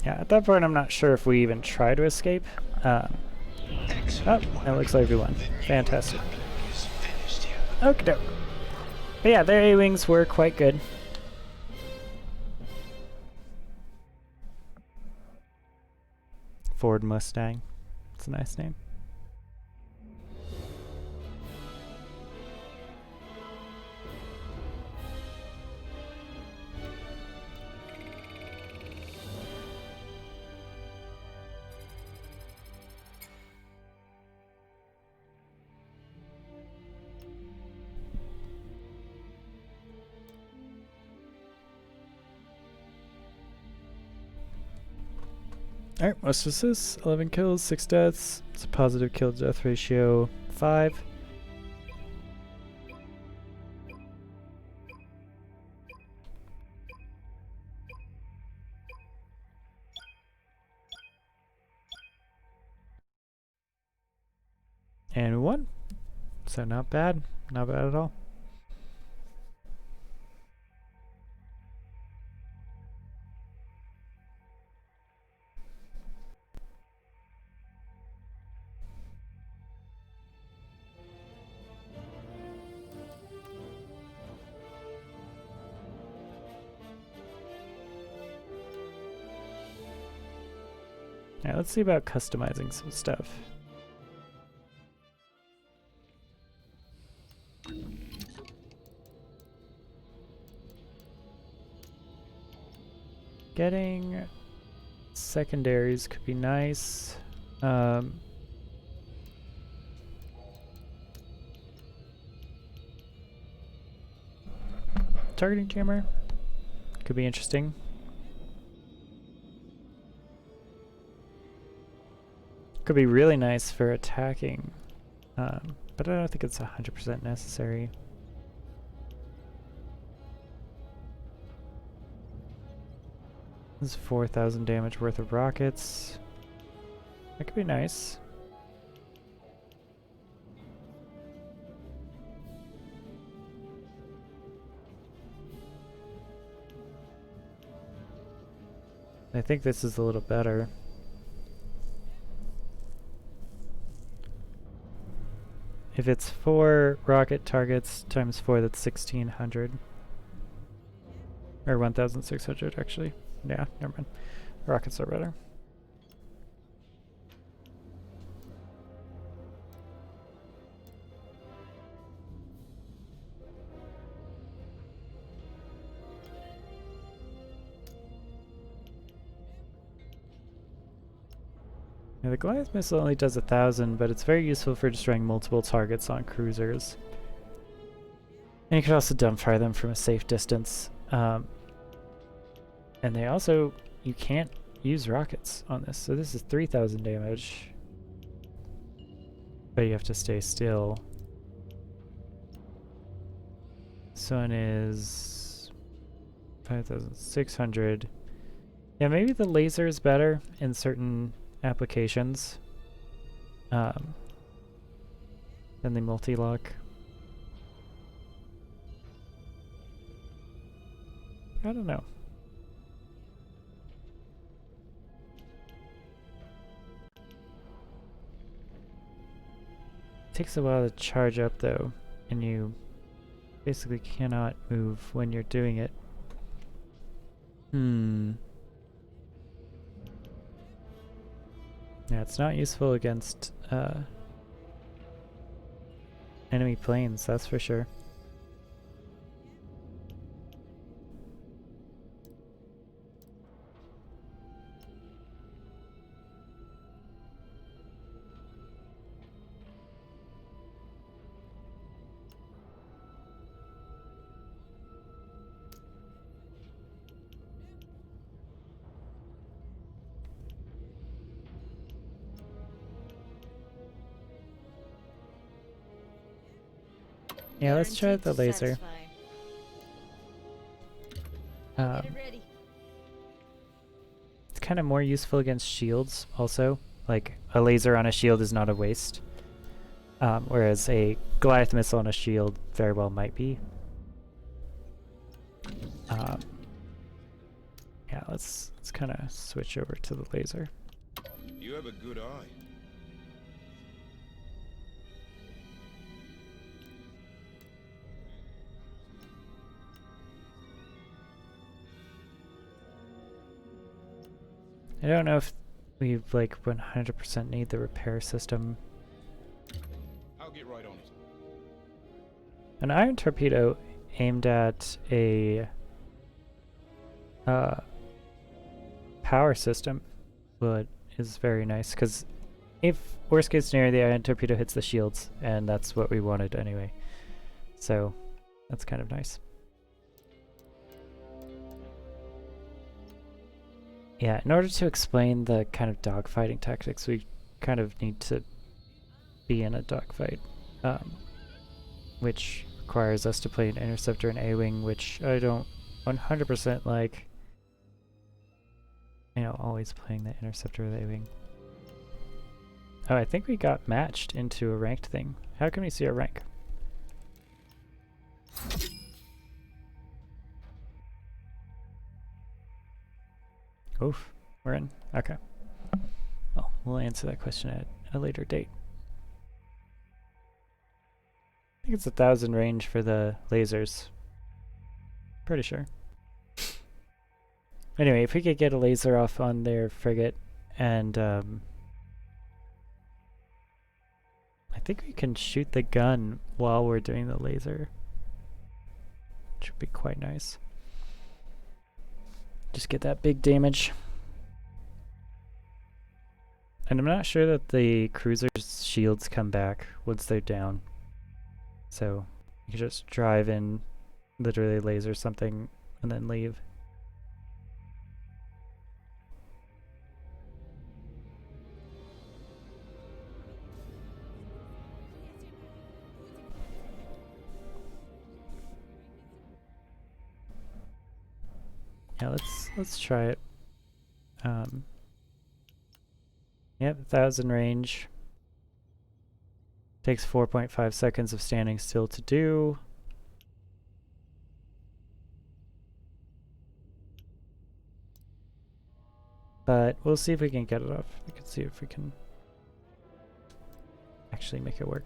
A: Yeah, at that point I'm not sure if we even try to escape. Oh,
C: Excellent
A: it looks like we won. Fantastic.
C: is finished here.
A: Okie doke. But yeah, their A-Wings were quite good. Ford Mustang. It's a nice name. Alright, what's this? 11 kills, 6 deaths. It's a positive kill to death ratio 5. And 1. So not bad. Not bad at all. Alright, let's see about customizing some stuff. Getting secondaries could be nice. Targeting jammer could be interesting. Could be really nice for attacking, but I don't think it's 100% necessary. This is 4,000 damage worth of rockets. That could be nice. I think this is a little better. If it's 4 rocket targets times 4, that's 1,600. Or 1,600 actually. Yeah, never mind. Rockets are better. Yeah, the Goliath missile only does 1,000, but it's very useful for destroying multiple targets on cruisers. And you can also dumbfire them from a safe distance. And they also, you can't use rockets on this, so this is 3,000 damage. But you have to stay still. This one is 5,600. Yeah, maybe the laser is better in certain applications than the multi-lock. I don't know. Takes a while to charge up though, and you basically cannot move when you're doing it. Yeah, it's not useful against enemy planes, that's for sure. Yeah, let's try
B: Guaranteed
A: the
B: to
A: laser.
B: satisfy. Get it
A: Um,
B: ready.
A: it's kind of more useful against shields also. Like, a laser on a shield is not a waste. Whereas a Goliath missile on a shield very well might be. Yeah, let's kind of switch over to the laser.
E: You have a good eye.
A: I don't know if we like 100% need the repair system.
E: I'll get right on it.
A: An iron torpedo aimed at a power system is very nice, because if worst case scenario the iron torpedo hits the shields, and that's what we wanted anyway, so that's kind of nice. Yeah, in order to explain the kind of dogfighting tactics, we kind of need to be in a dogfight, which requires us to play an interceptor and A-wing, which I don't 100% like. You know, always playing the interceptor with A-wing. Oh, I think we got matched into a ranked thing. How can we see our rank? Oof, we're in. Okay. Well, we'll answer that question at a later date. I think it's 1,000 range for the lasers. Pretty sure. Anyway, if we could get a laser off on their frigate, and I think we can shoot the gun while we're doing the laser, which would be quite nice. Just get that big damage. And I'm not sure that the cruiser's shields come back once they're down. So you can just drive in, literally laser something, and then leave. Yeah, let's try it. Yep, 1,000 range. Takes 4.5 seconds of standing still to do. But we'll see if we can get it off. We can see if we can actually make it work.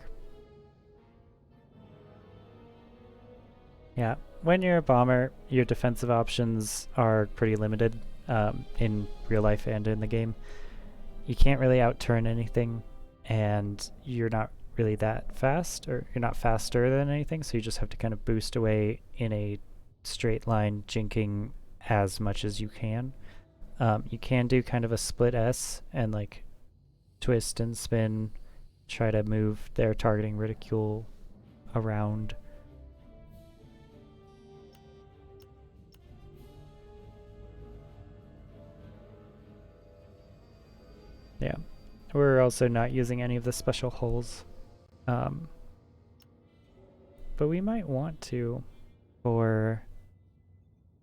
A: Yeah, when you're a bomber, your defensive options are pretty limited in real life and in the game. You can't really outturn anything, and you're not really that fast, or you're not faster than anything, so you just have to kind of boost away in a straight line, jinking as much as you can. You can do kind of a split S and like twist and spin, try to move their targeting reticule around. Yeah, we're also not using any of the special hulls, but we might want to for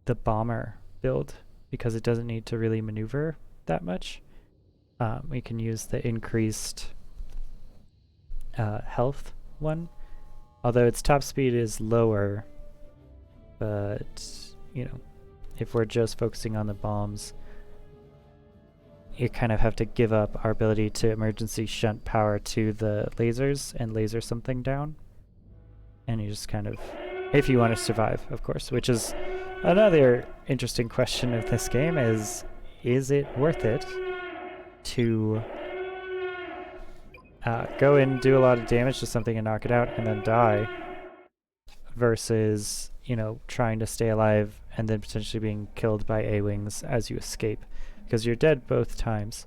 A: the bomber build, because it doesn't need to really maneuver that much. We can use the increased health one, although its top speed is lower, but you know, if we're just focusing on the bombs, you kind of have to give up our ability to emergency shunt power to the lasers and laser something down. And you just kind of, if you want to survive, of course, which is another interesting question of this game, is it worth it to go in, do a lot of damage to something and knock it out and then die, versus, you know, trying to stay alive and then potentially being killed by A-wings as you escape, because you're dead both times.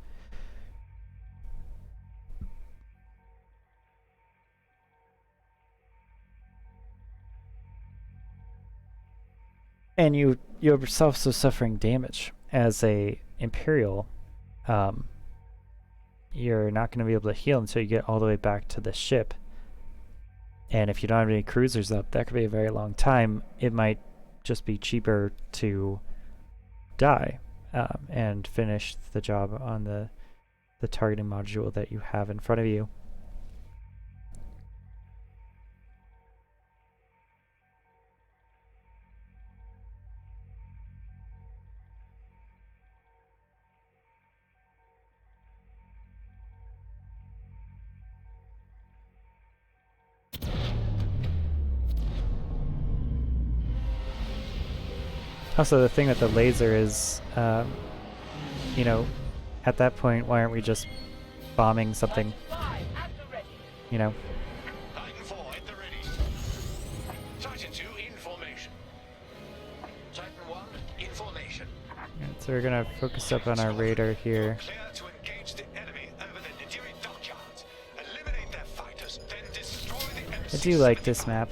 A: And you're also suffering damage as a Imperial. You're not going to be able to heal until you get all the way back to the ship. And if you don't have any cruisers up, that could be a very long time. It might just be cheaper to die and finish the job on the targeting module that you have in front of you. Also, the thing with the laser is, you know, at that point, why aren't we just bombing something,
D: Titan 5 at the ready.
A: you know?
C: Titan 4 at the ready. Titan 2 in formation. Titan 1 in formation.
A: Alright, so we're gonna focus up on our radar here.
C: Clear to engage the enemy over the Nadiri dockyards. Eliminate their fighters, then destroy the
A: I
C: M6.
A: do like this map.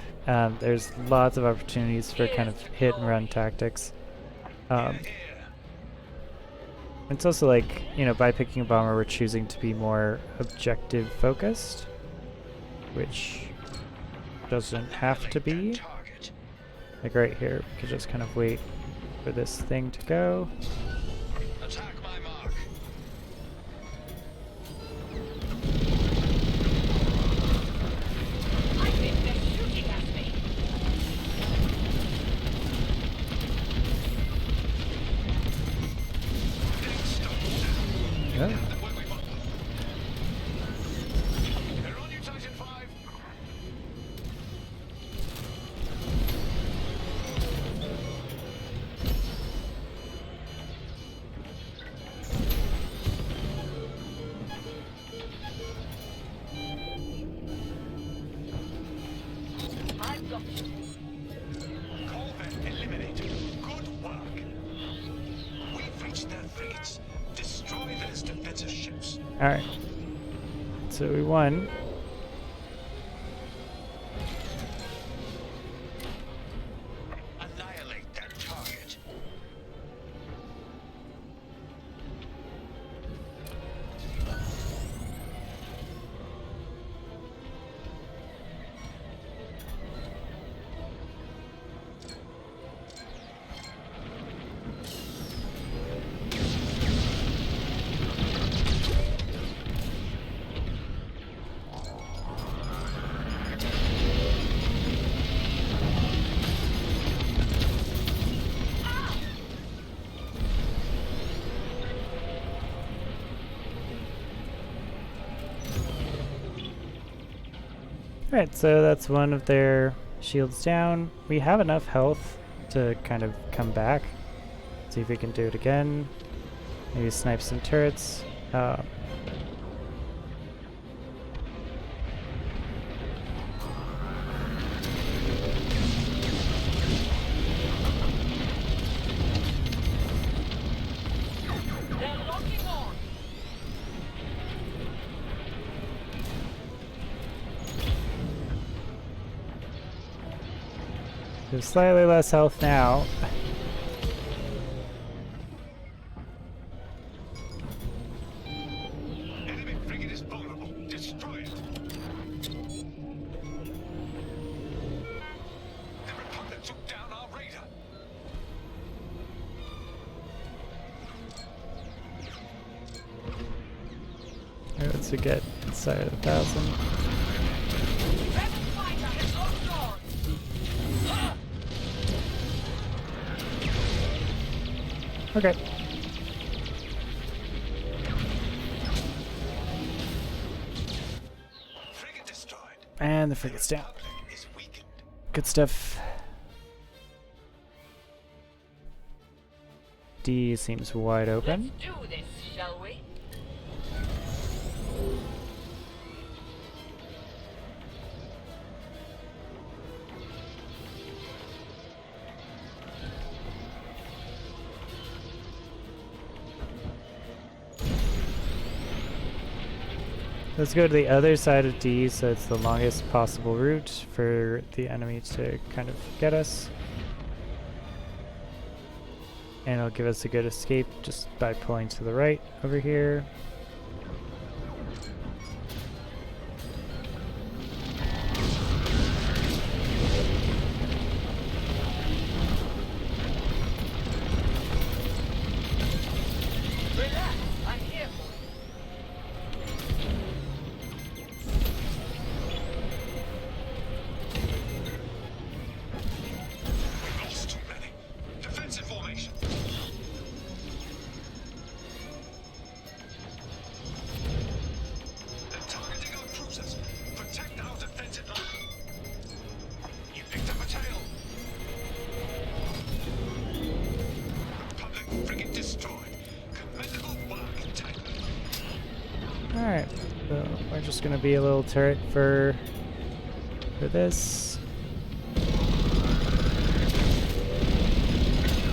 A: There's lots of opportunities for kind of hit and run tactics.
C: Here.
A: It's also like, you know, by picking a bomber, we're choosing to be more objective focused, which doesn't have to be.
C: Target.
A: Like right here, we could just kind of wait for this thing to go.
C: Attack my mark.
D: I think they're shooting at me.
A: Oh.
C: When we want them. They're on you, Titan 5.
D: I've got you.
C: Corvette eliminated. Good work. We've reached their frigates. Destroy those defensive ships.
A: Alright. So we won.
C: Annihilate that target.
A: Alright, so that's one of their shields down. We have enough health to kind of come back. See if we can do it again. Maybe snipe some turrets.
D: They're locking on.
A: We have slightly less health now.
C: Enemy frigate is vulnerable. Destroy it. The Republic took down our raider.
A: Alright, let's get inside of 1,000.
D: Rebel fighter has locked on.
A: Okay.
C: Frigate destroyed.
A: And the frigate's down.
C: Republic is weakened.
A: Good stuff. D seems wide
D: Let's
A: open.
D: do this, shall we?
A: Let's go to the other side of D, so it's the longest possible route for the enemy to kind of get us. And it'll give us a good escape just by pulling to the right over here. we're just gonna be a little turret for this.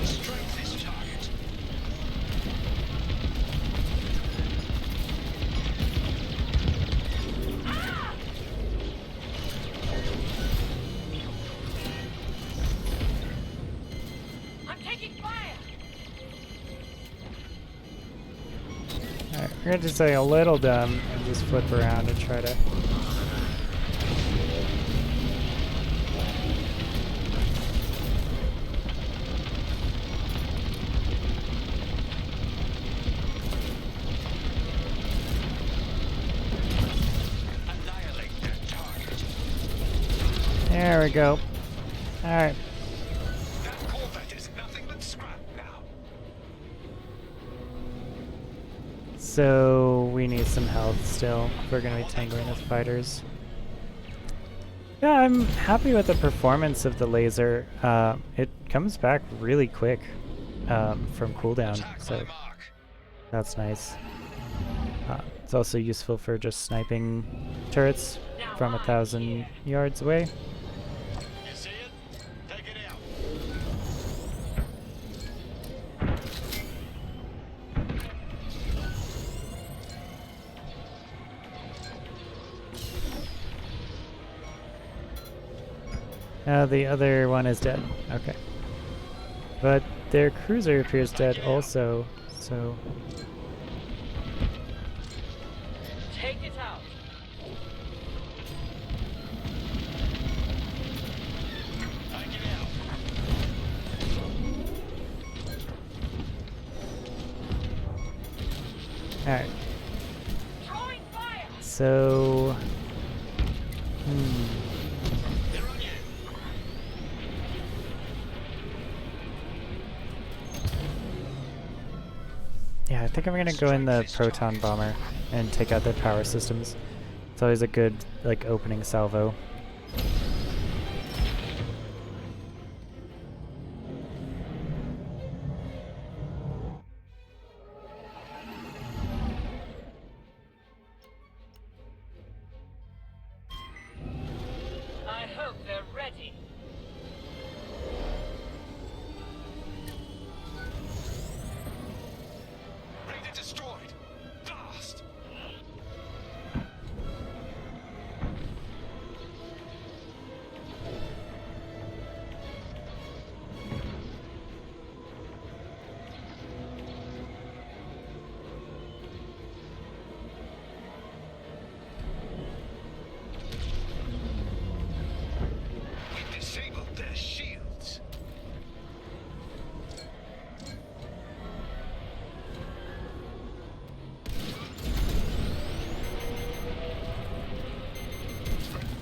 C: Strike this target.
D: I'm taking fire!
A: Alright, we're gonna just say a little dumb and just flip around and try to.
C: Annihilate that target.
A: There we go. Alright.
C: That Corvette is nothing but scrap now.
A: So we need some health still if we're gonna be tangling with fighters. Yeah, I'm happy with the performance of the laser. It comes back really quick from cooldown,
C: Attack
A: so
C: my mark.
A: that's nice. It's also useful for just sniping turrets from 1,000 yards away.
C: You see it? Take it out.
A: The other one is dead. Okay. But their cruiser appears dead also, so...
D: Take it out!
C: Take it out.
A: Alright,
D: Throwing fire!
A: so...
C: They're on you.
A: Yeah, I think I'm gonna go in the proton bomber and take out their power systems. It's always a good, like, opening salvo.
D: I hope they're ready.
C: Raider destroyed. Blast. We disabled their shields.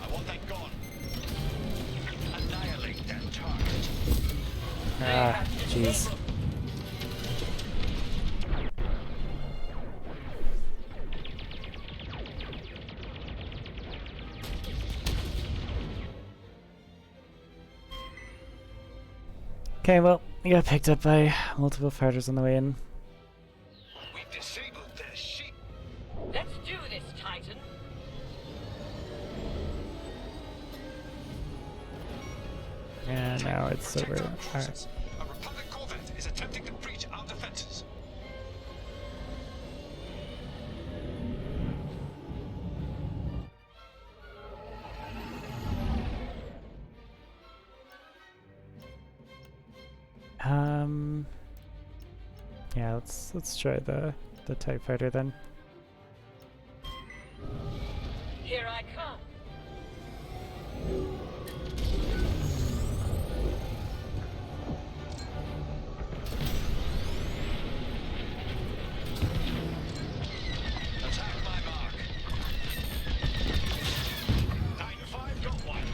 C: I want that gone. Annihilate that target.
A: Ah, jeez. Okay, well, we got picked up by multiple fighters on the way in.
C: We've disabled their shield.
D: Let's do this, Titan.
A: And now it's over.
C: Protect our
A: Alright.
C: forces. A Republic Corvette is attempting to breach our defenses.
A: Yeah, let's try the TIE fighter then.
D: Here I come.
C: Attack my mark. 9-5 got one.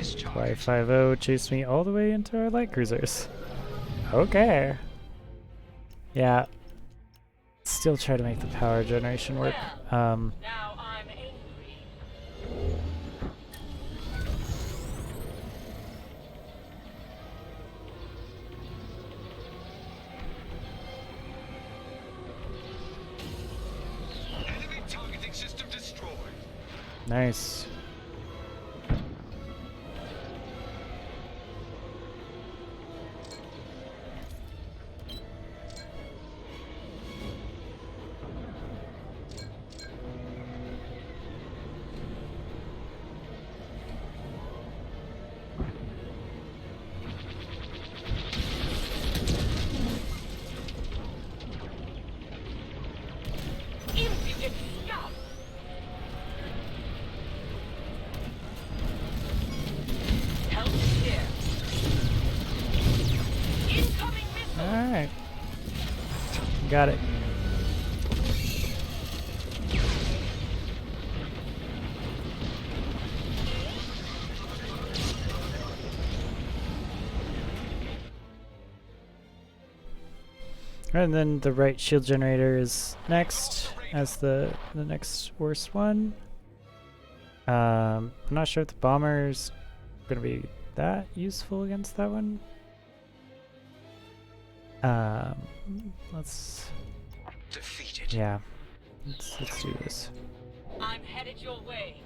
C: this target.
A: Y50 chased me all the way into our light cruisers. Okay. Yeah. Still try to make the power generation work.
D: Now I'm angry.
C: Enemy targeting system destroyed.
A: Nice.
D: Impudent scum! Help is here. Incoming missile!
A: Alright. Got it. And then the right shield generator is next as the next worst one. I'm not sure if the bomber's gonna be that useful against that one. Let's
C: Defeated.
A: yeah, let's do this.
D: I'm headed your way.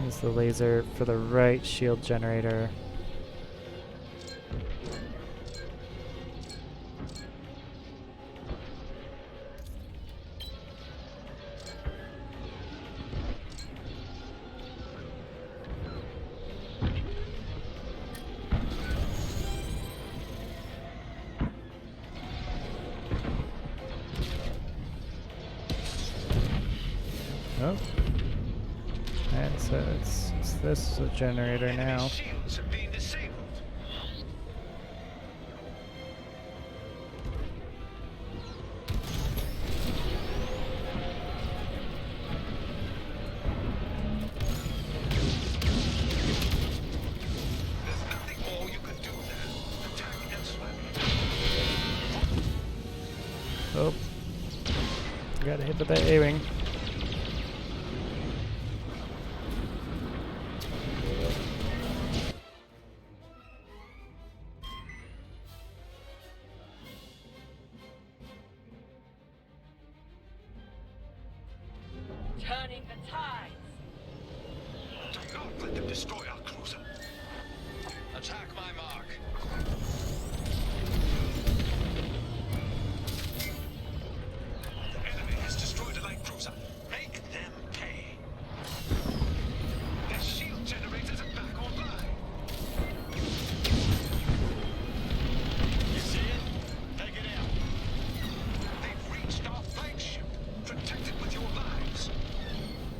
A: Use the laser for the right shield generator. Oh. Alright, so it's this generator
C: Enemy
A: now.
C: shields have been disabled. There's nothing more you can do there. Attack elsewhere.
A: Oh. Got hit with that A-wing.
D: Turning the tides.
C: Do not let them destroy our cruiser. Attack my mark. The enemy has destroyed a light cruiser. Make them pay. Their shield generators are back online. You see it? Take it out. They've reached our flagship. Protect it with your lives.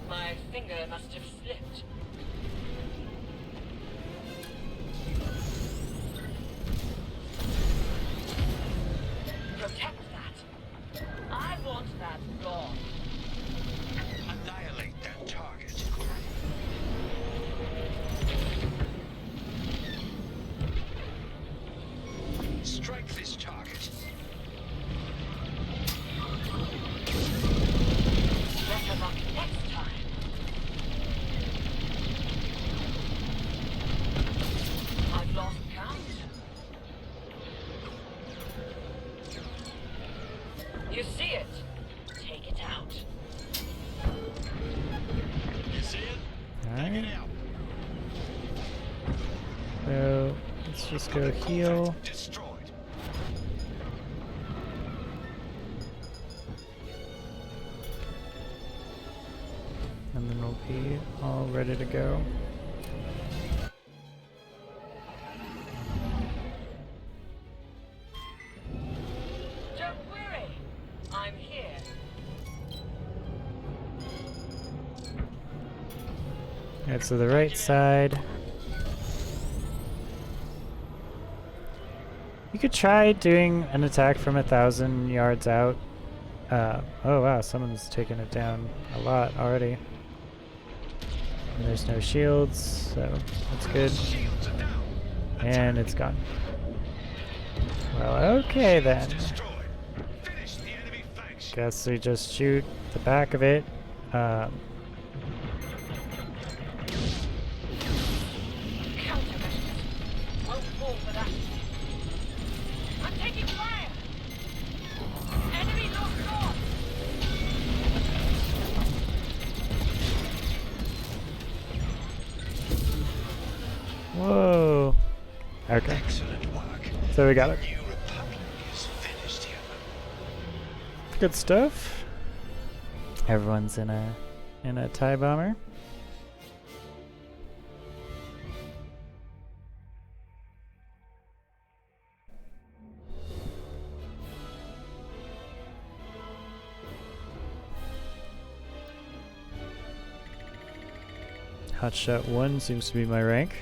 D: My finger must have slipped. Protect that. I want that gone.
C: Annihilate that target. Strike this target.
D: Better luck next time. I've lost count. You see it. Take it out.
C: You see it?
A: Alright.
C: out.
A: So let's just go heal.
C: Destroyed.
A: And then we'll be all ready to go.
D: Don't worry. I'm here.
A: Alright, so the right side. You could try doing an attack from 1,000 yards out. Oh wow, someone's taken it down a lot already. And There's no shields, so that's good.
C: Shields are down.
A: And it's gone. Well, okay then.
C: Destroyed. Finish the enemy flagship.
A: Guess we just shoot the back of it.
D: Countermeasures. Won't fall for that. I'm taking fire! Enemy lost north!
A: Whoa. Okay,
C: Excellent work.
A: so we got it.
C: New Republic is finished here.
A: Good stuff. Everyone's in a TIE bomber. Hotshot 1 seems to be my rank.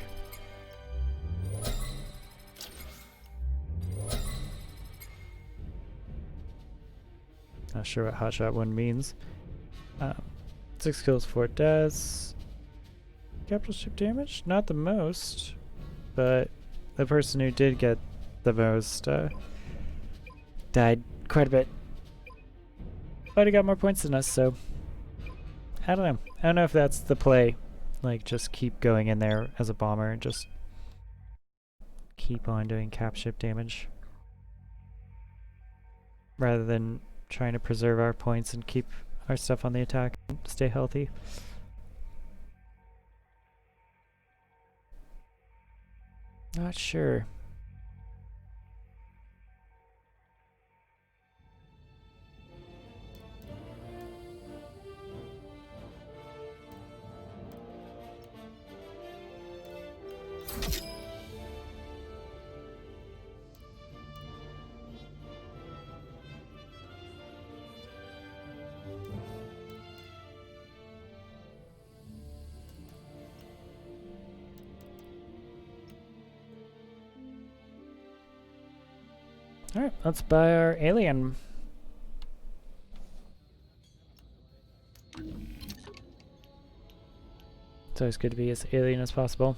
A: Not sure what Hotshot 1 means. 6 kills, 4 deaths. Capital ship damage? Not the most, but the person who did get the most died quite a bit. But he got more points than us, so I don't know. I don't know if that's the play. Like, just keep going in there as a bomber and just keep on doing cap ship damage. Rather than trying to preserve our points and keep our stuff on the attack and stay healthy. Not sure. Alright, let's buy our alien. It's always good to be as alien as possible.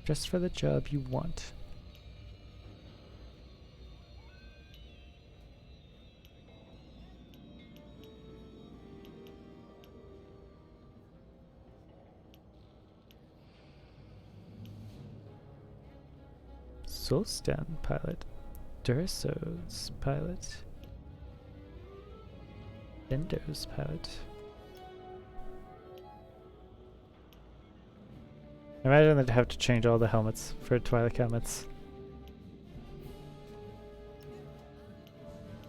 A: Just for the job you want. Solstan pilot, Durso's pilot, Bendo's pilot. Imagine they'd have to change all the helmets for Twi'lek helmets.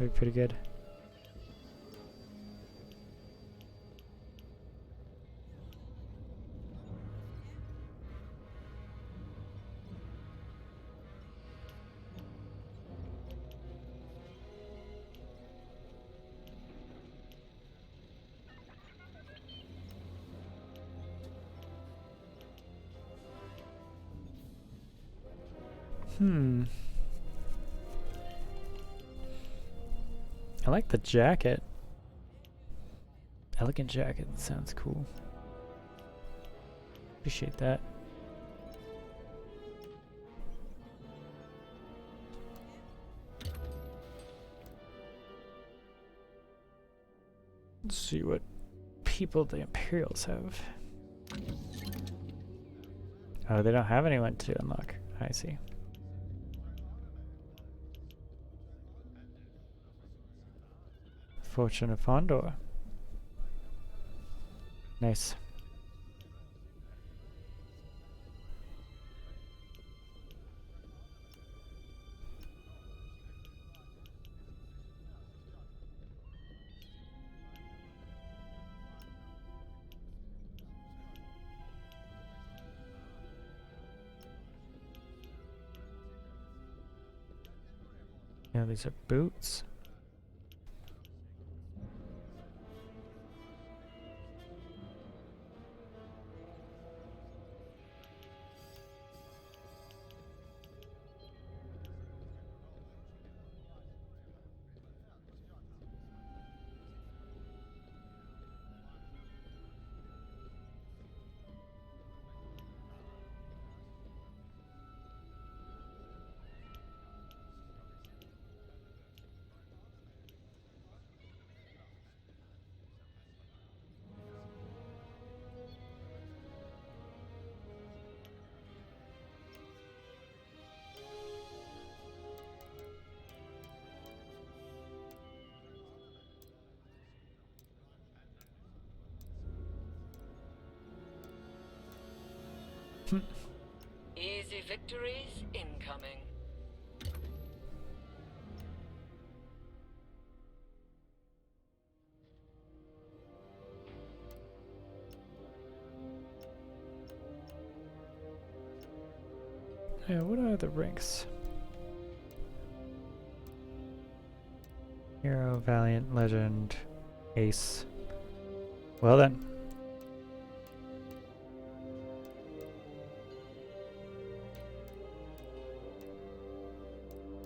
A: Would be pretty good. I like the jacket. Elegant jacket, sounds cool. Appreciate that. Let's see what people the Imperials have. Oh, they don't have anyone to unlock. I see. Fortune of Fondor. Nice. Yeah, these are boots.
D: Easy victories incoming.
A: Yeah, what are the ranks? Hero, Valiant, Legend, Ace. Well then.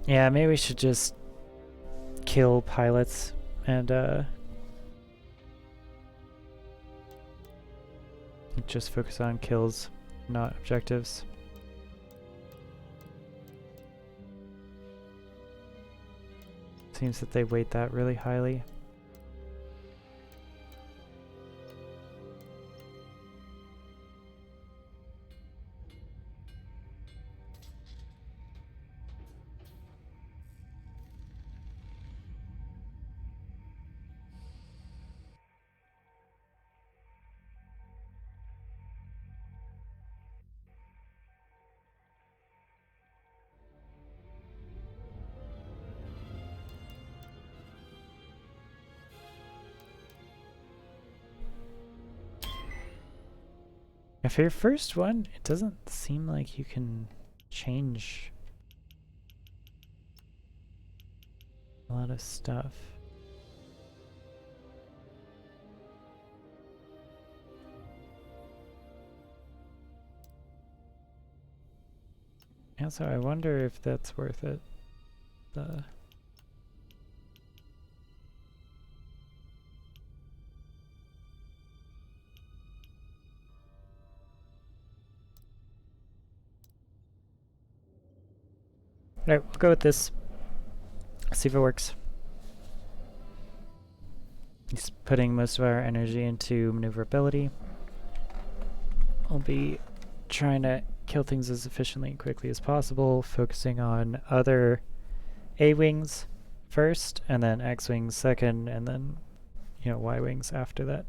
A: Yeah, maybe we should just kill pilots and just focus on kills, not objectives. Seems that they weight that really highly. Now for your first one, it doesn't seem like you can change a lot of stuff. And so I wonder if that's worth it. Alright, we'll go with this. See if it works. He's putting most of our energy into maneuverability. We'll be trying to kill things as efficiently and quickly as possible, focusing on other A-wings first, and then X-wings second, and then, you know, Y-wings after that.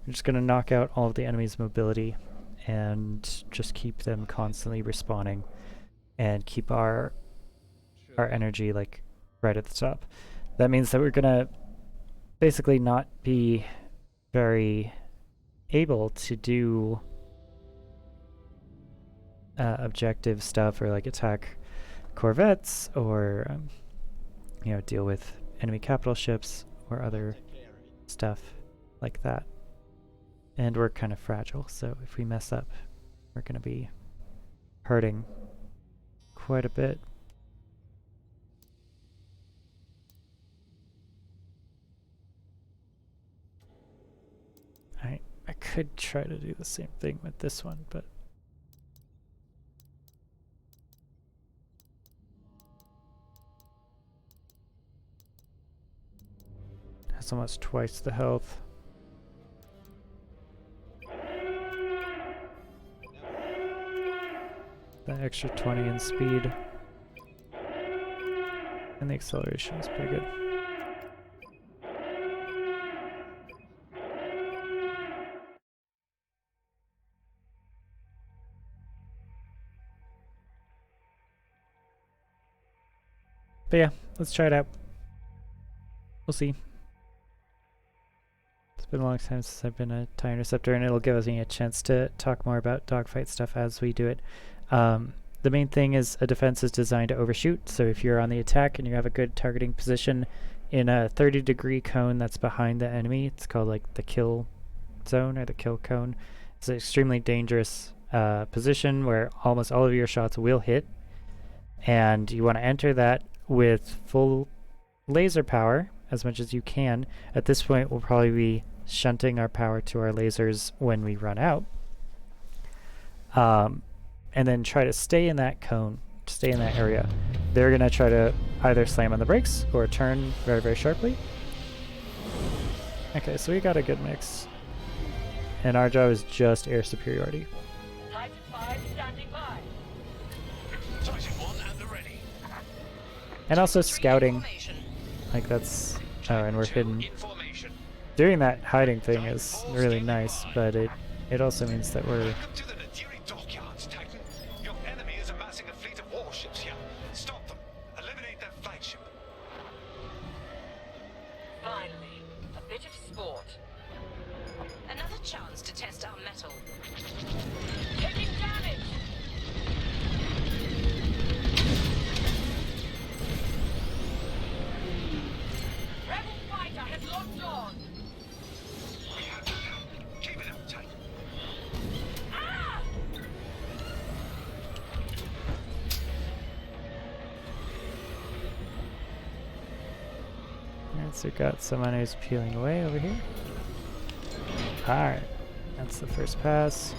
A: We're just going to knock out all of the enemy's mobility and just keep them constantly respawning and keep our energy like right at the top. That means that we're gonna basically not be very able to do objective stuff or like attack corvettes or you know, deal with enemy capital ships or other stuff like that. And we're kind of fragile, so if we mess up, we're gonna be hurting quite a bit. I could try to do the same thing with this one, but has almost twice the health. The extra 20 in speed. And the acceleration is pretty good. But yeah, let's try it out. We'll see. It's been a long time since I've been a TIE Interceptor, and it'll give me a chance to talk more about dogfight stuff as we do it. The main thing is a defense is designed to overshoot, so if you're on the attack and you have a good targeting position in a 30-degree cone that's behind the enemy, it's called like the kill zone or the kill cone. It's an extremely dangerous position where almost all of your shots will hit, and you want to enter that with full laser power as much as you can. At this point, we'll probably be shunting our power to our lasers when we run out. And then try to stay in that cone, stay in that area. They're going to try to either slam on the brakes or turn very, very sharply. Okay, so we got a good mix. And our job is just air superiority.
D: Titan 5 standing by.
C: Titan 1 and the ready.
A: And also scouting. Like that's... Oh, and we're hidden.
C: Information.
A: Doing that hiding thing is really nice, but it also means that we're
C: Welcome to the Nadiri dockyards, Titan
D: support.
F: Another chance to test our metal.
D: Taking damage! Rebel fighter has locked on!
C: We have you now. Keep it up tight.
D: Ah!
A: Alright, so we've got someone who's peeling away over here. Alright, that's the first pass.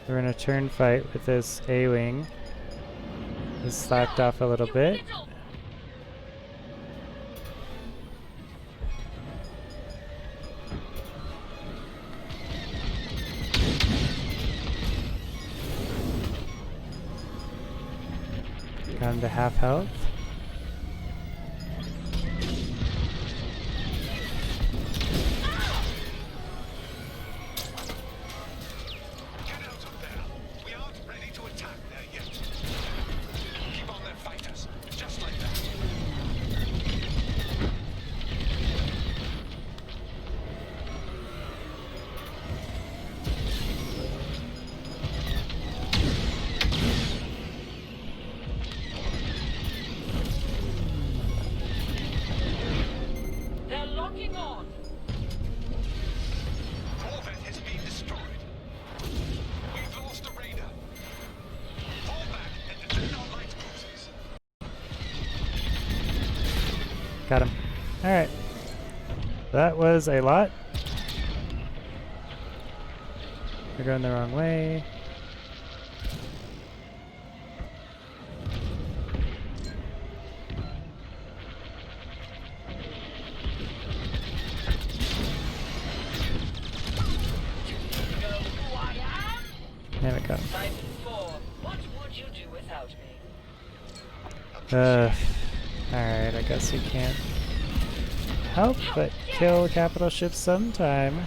A: We're in a turn fight with this A-Wing. He's slacked off a little bit. Got him to half health.
C: Get out of there. We aren't ready to attack there yet. Keep on their fighters. Just like that.
D: They're locking on!
C: Corvette has been destroyed. We've lost a raider. Fall back and defend our light cruisers.
A: Got him. Alright. That was a lot. We're going the wrong way.
D: Know who I am?
A: There we go.
D: Type 4, what would you do without me?
A: Alright, I guess we can't help but kill capital ships sometime.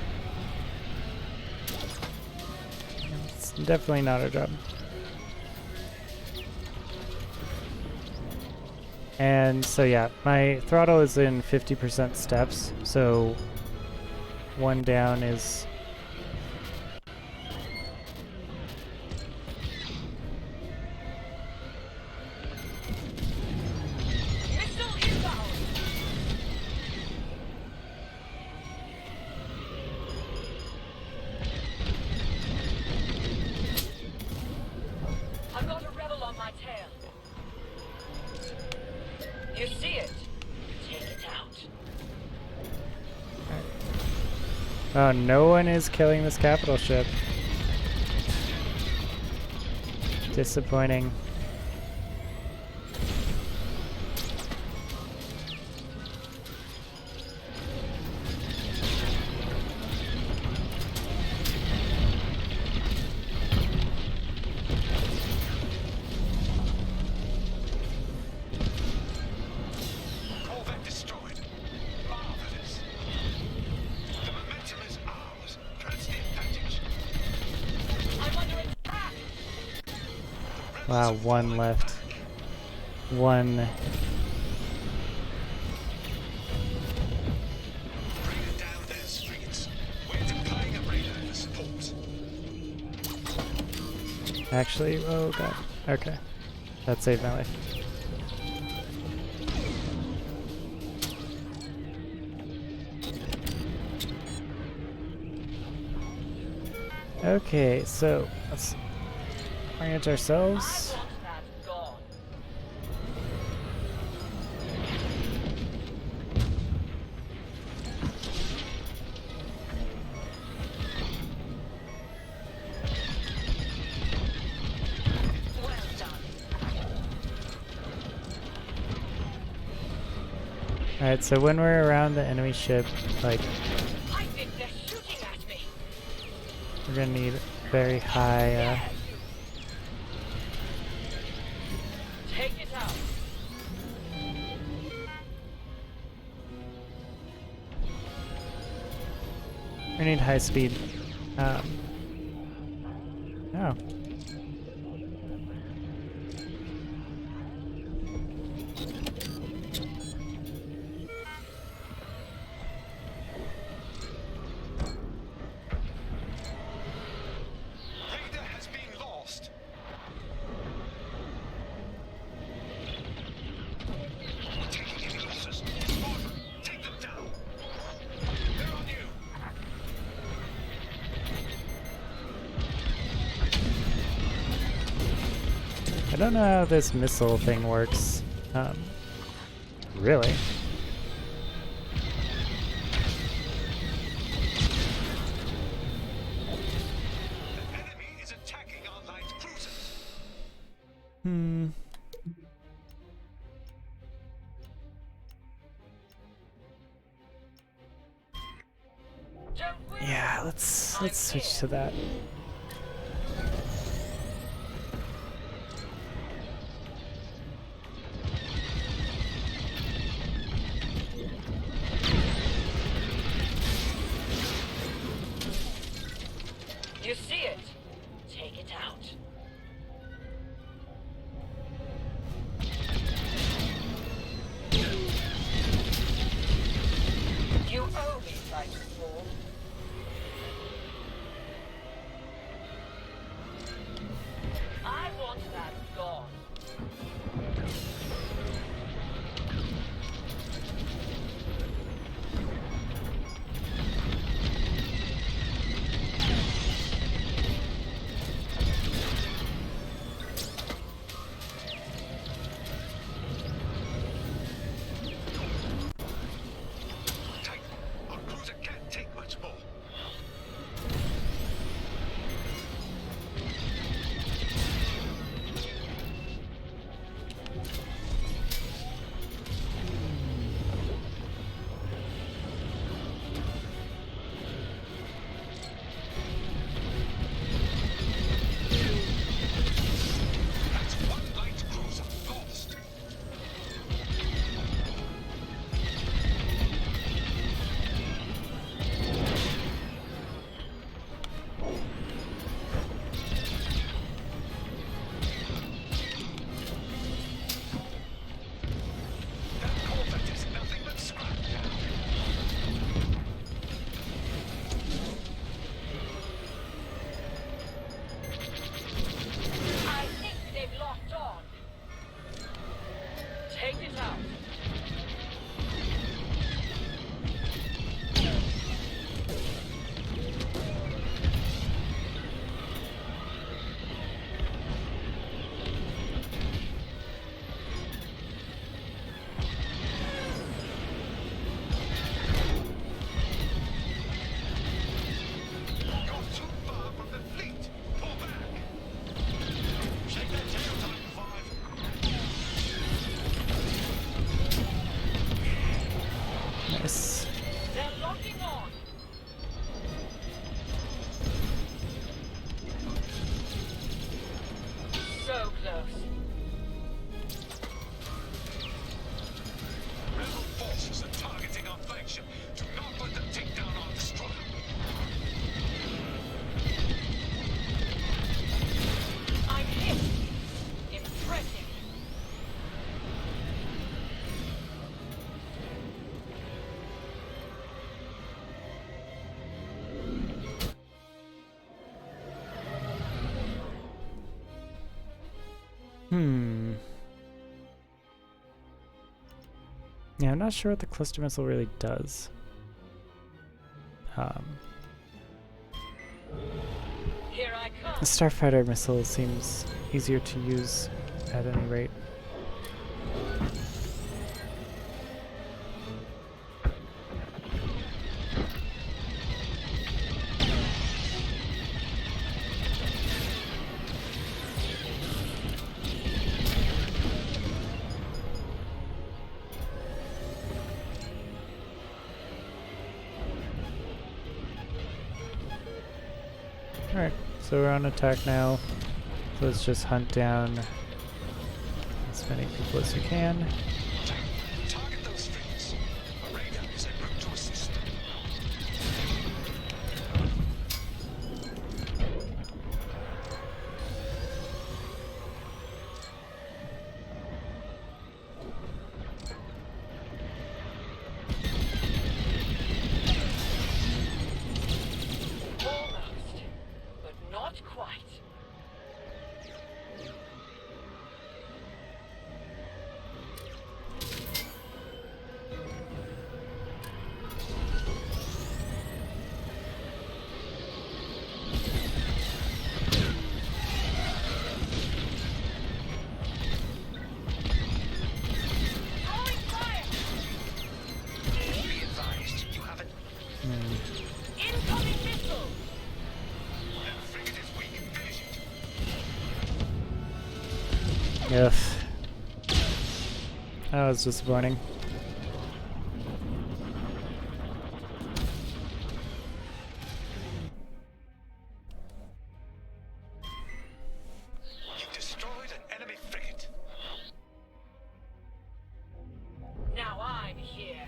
A: It's definitely not our job. And so yeah, my throttle is in 50% steps, so one down is
D: Missile inbound! I've got a rebel on my tail. You see it? Take it out.
A: oh, no one is killing this capital ship. Disappointing.
C: Corvette destroyed. Marvelous. The momentum is ours. Press the advantage.
D: I'm under attack!
A: Wow, one left. One.
C: Bring it down their streets. We're deploying a radar for support.
A: Actually, oh god. Okay. That saved my life. Okay, so let's orient ourselves.
D: I want that gone.
F: Well done.
A: Alright, so when we're around the enemy ship, like,
D: I think they're shooting at me.
A: we're gonna need very high,
D: Take it out.
A: we need high speed. Oh. don't know how this missile thing works. Really?
C: The enemy is attacking our light cruiser.
A: Hmm.
D: Don't worry.
A: Yeah, let's switch to that.
D: You see it? Take it out. You owe me, Titanfall. I want that gone.
C: Titan, our cruiser can't take much more. That's one light cruiser lost. That corvette is nothing but scrap now.
D: I think they've locked on. Take it out.
C: You're too far from the fleet. Pull back. Shake that tail, Titan 5.
A: Nice.
D: They're locking on. So close.
C: Rebel forces are targeting our flagship. Do not let them take down our destroyer.
D: I'm hit. Impressive.
A: Hmm. Yeah, I'm not sure what the cluster missile really does.
D: Here I come.
A: The Starfighter missile seems easier to use at any rate. Alright, so we're on attack now. So let's just hunt down as many people as we can.
C: Target those fleets. A radar is en route to assist.
D: Almost, but not quite.
A: Ugh. That was disappointing.
C: You destroyed an enemy frigate.
D: Now I'm here.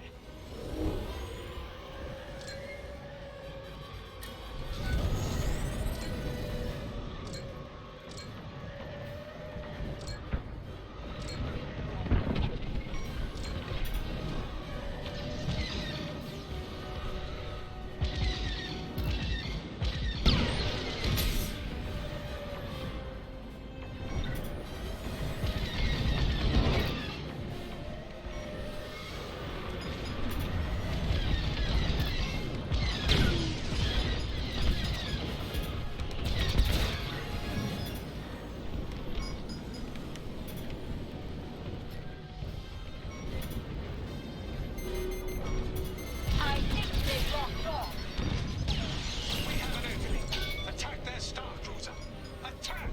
D: I think they've locked off.
C: We have an opening. Attack their star cruiser. Attack!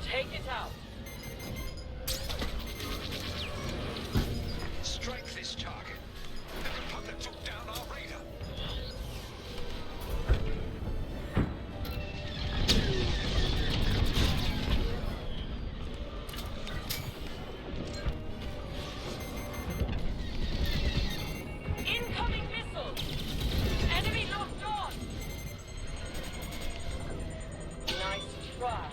D: Take it out.
C: Strike this target. The Republic took down our raider.
D: Incoming missile. Enemy locked on. Nice try.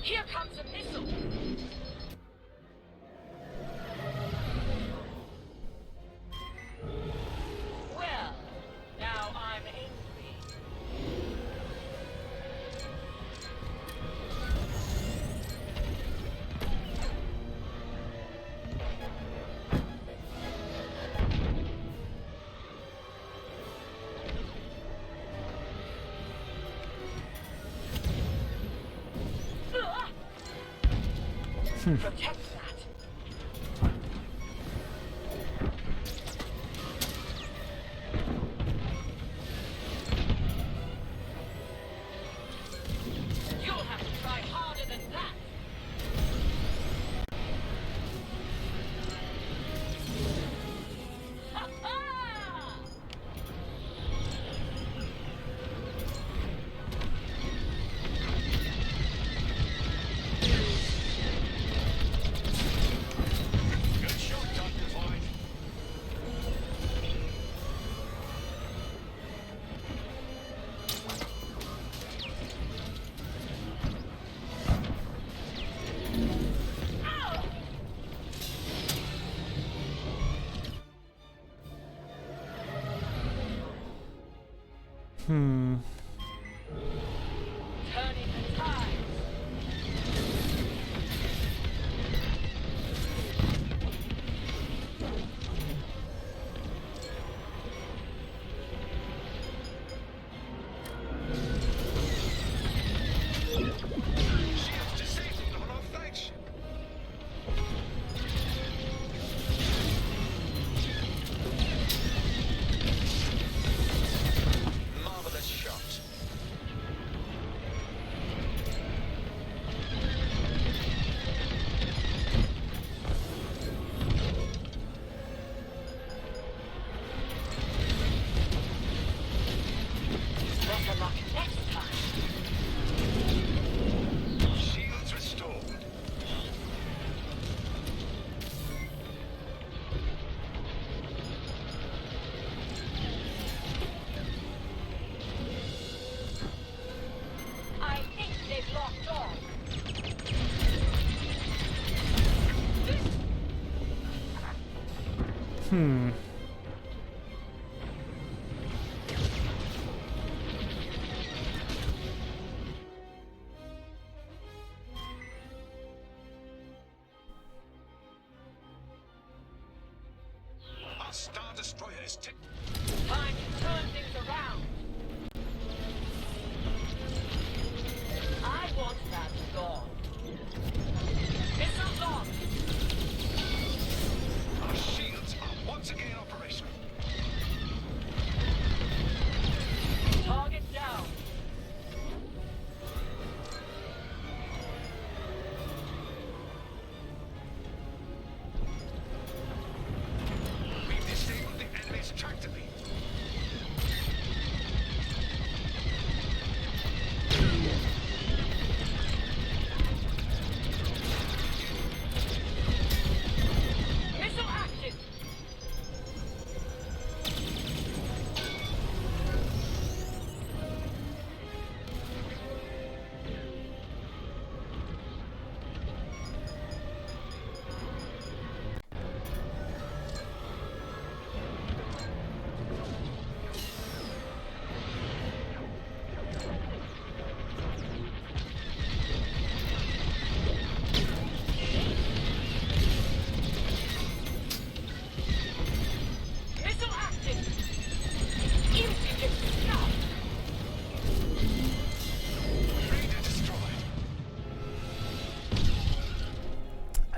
D: Here comes a missile. Well, now I'm angry. Protect that. You'll have to try harder than that. Ha ha!
C: Good shot, Dr. Void.
A: Hmm.
D: Turning the tide.
C: Shields disabled on our flagship. Marvelous shot.
D: Better luck next time.
C: Shields restored.
D: I think they've locked on.
A: Hmm.
C: Our Star Destroyer is ticked.
D: Time to turn things around.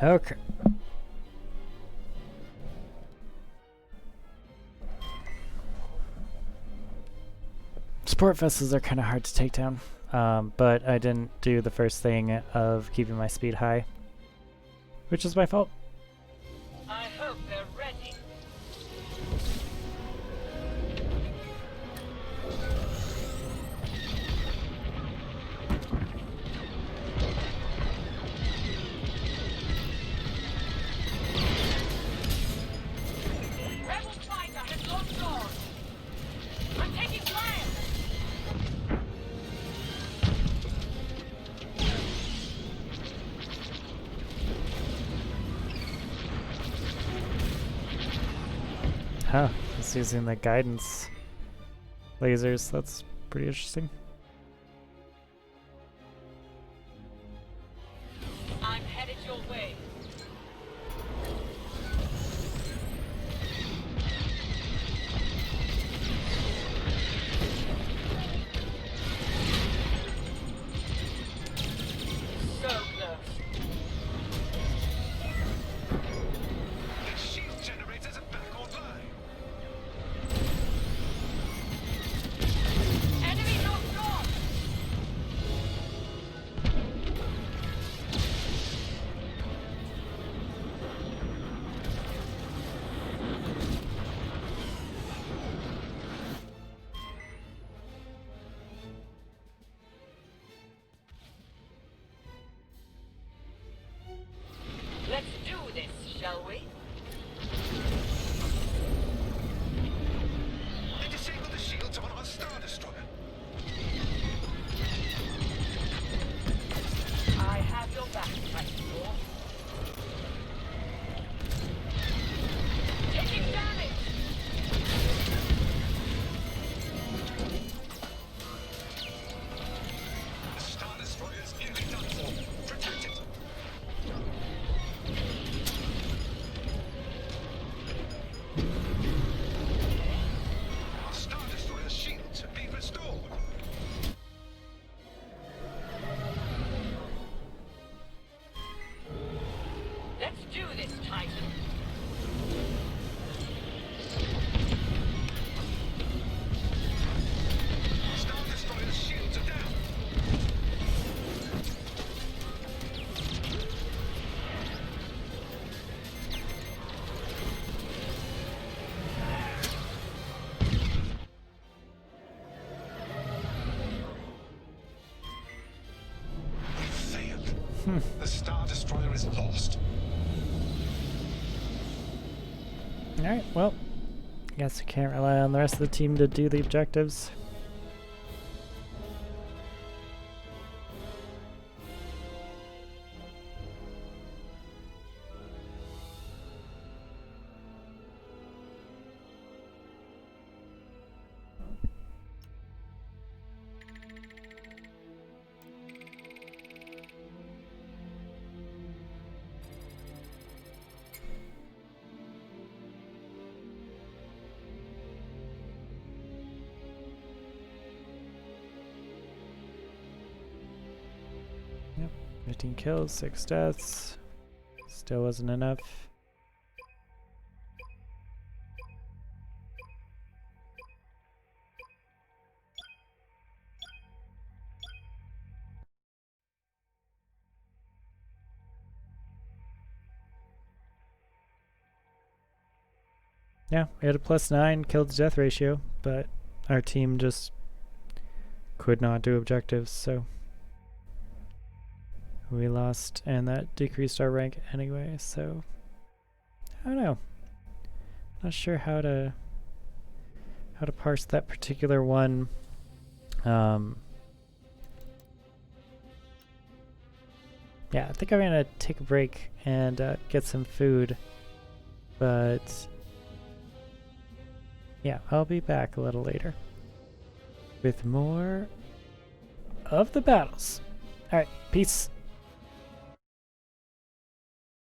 A: Okay. Support vessels are kind of hard to take down, but I didn't do the first thing of keeping my speed high, which is my fault.
D: I hope they're ready. Rebel fighter has lost on. I'm taking fire.
A: Huh, it's using the guidance lasers. That's pretty interesting.
D: I'm headed your way. So close.
C: The shield generators are back online.
D: Enemy not gone. Let's do this, shall we?
C: They disabled the shields on our Star Destroyer.
D: I have your back, Titanfall. Taking damage!
C: The Star Destroyer's nearly done for. Protect it. Our Star Destroyer's shields have been restored.
D: Let's do this, Titan.
C: Star Destroyer's shields are down. We failed. The Star Destroyer is lost.
A: Alright, well, I guess we can't rely on the rest of the team to do the objectives. Yep, 15 kills, 6 deaths. Still wasn't enough. Yeah, we had a +9 kill to death ratio, but our team just could not do objectives, so we lost, and that decreased our rank anyway, so I don't know. Not sure how to parse that particular one. Yeah, I think I'm gonna take a break and get some food, but yeah, I'll be back a little later with more of the battles. Alright, peace.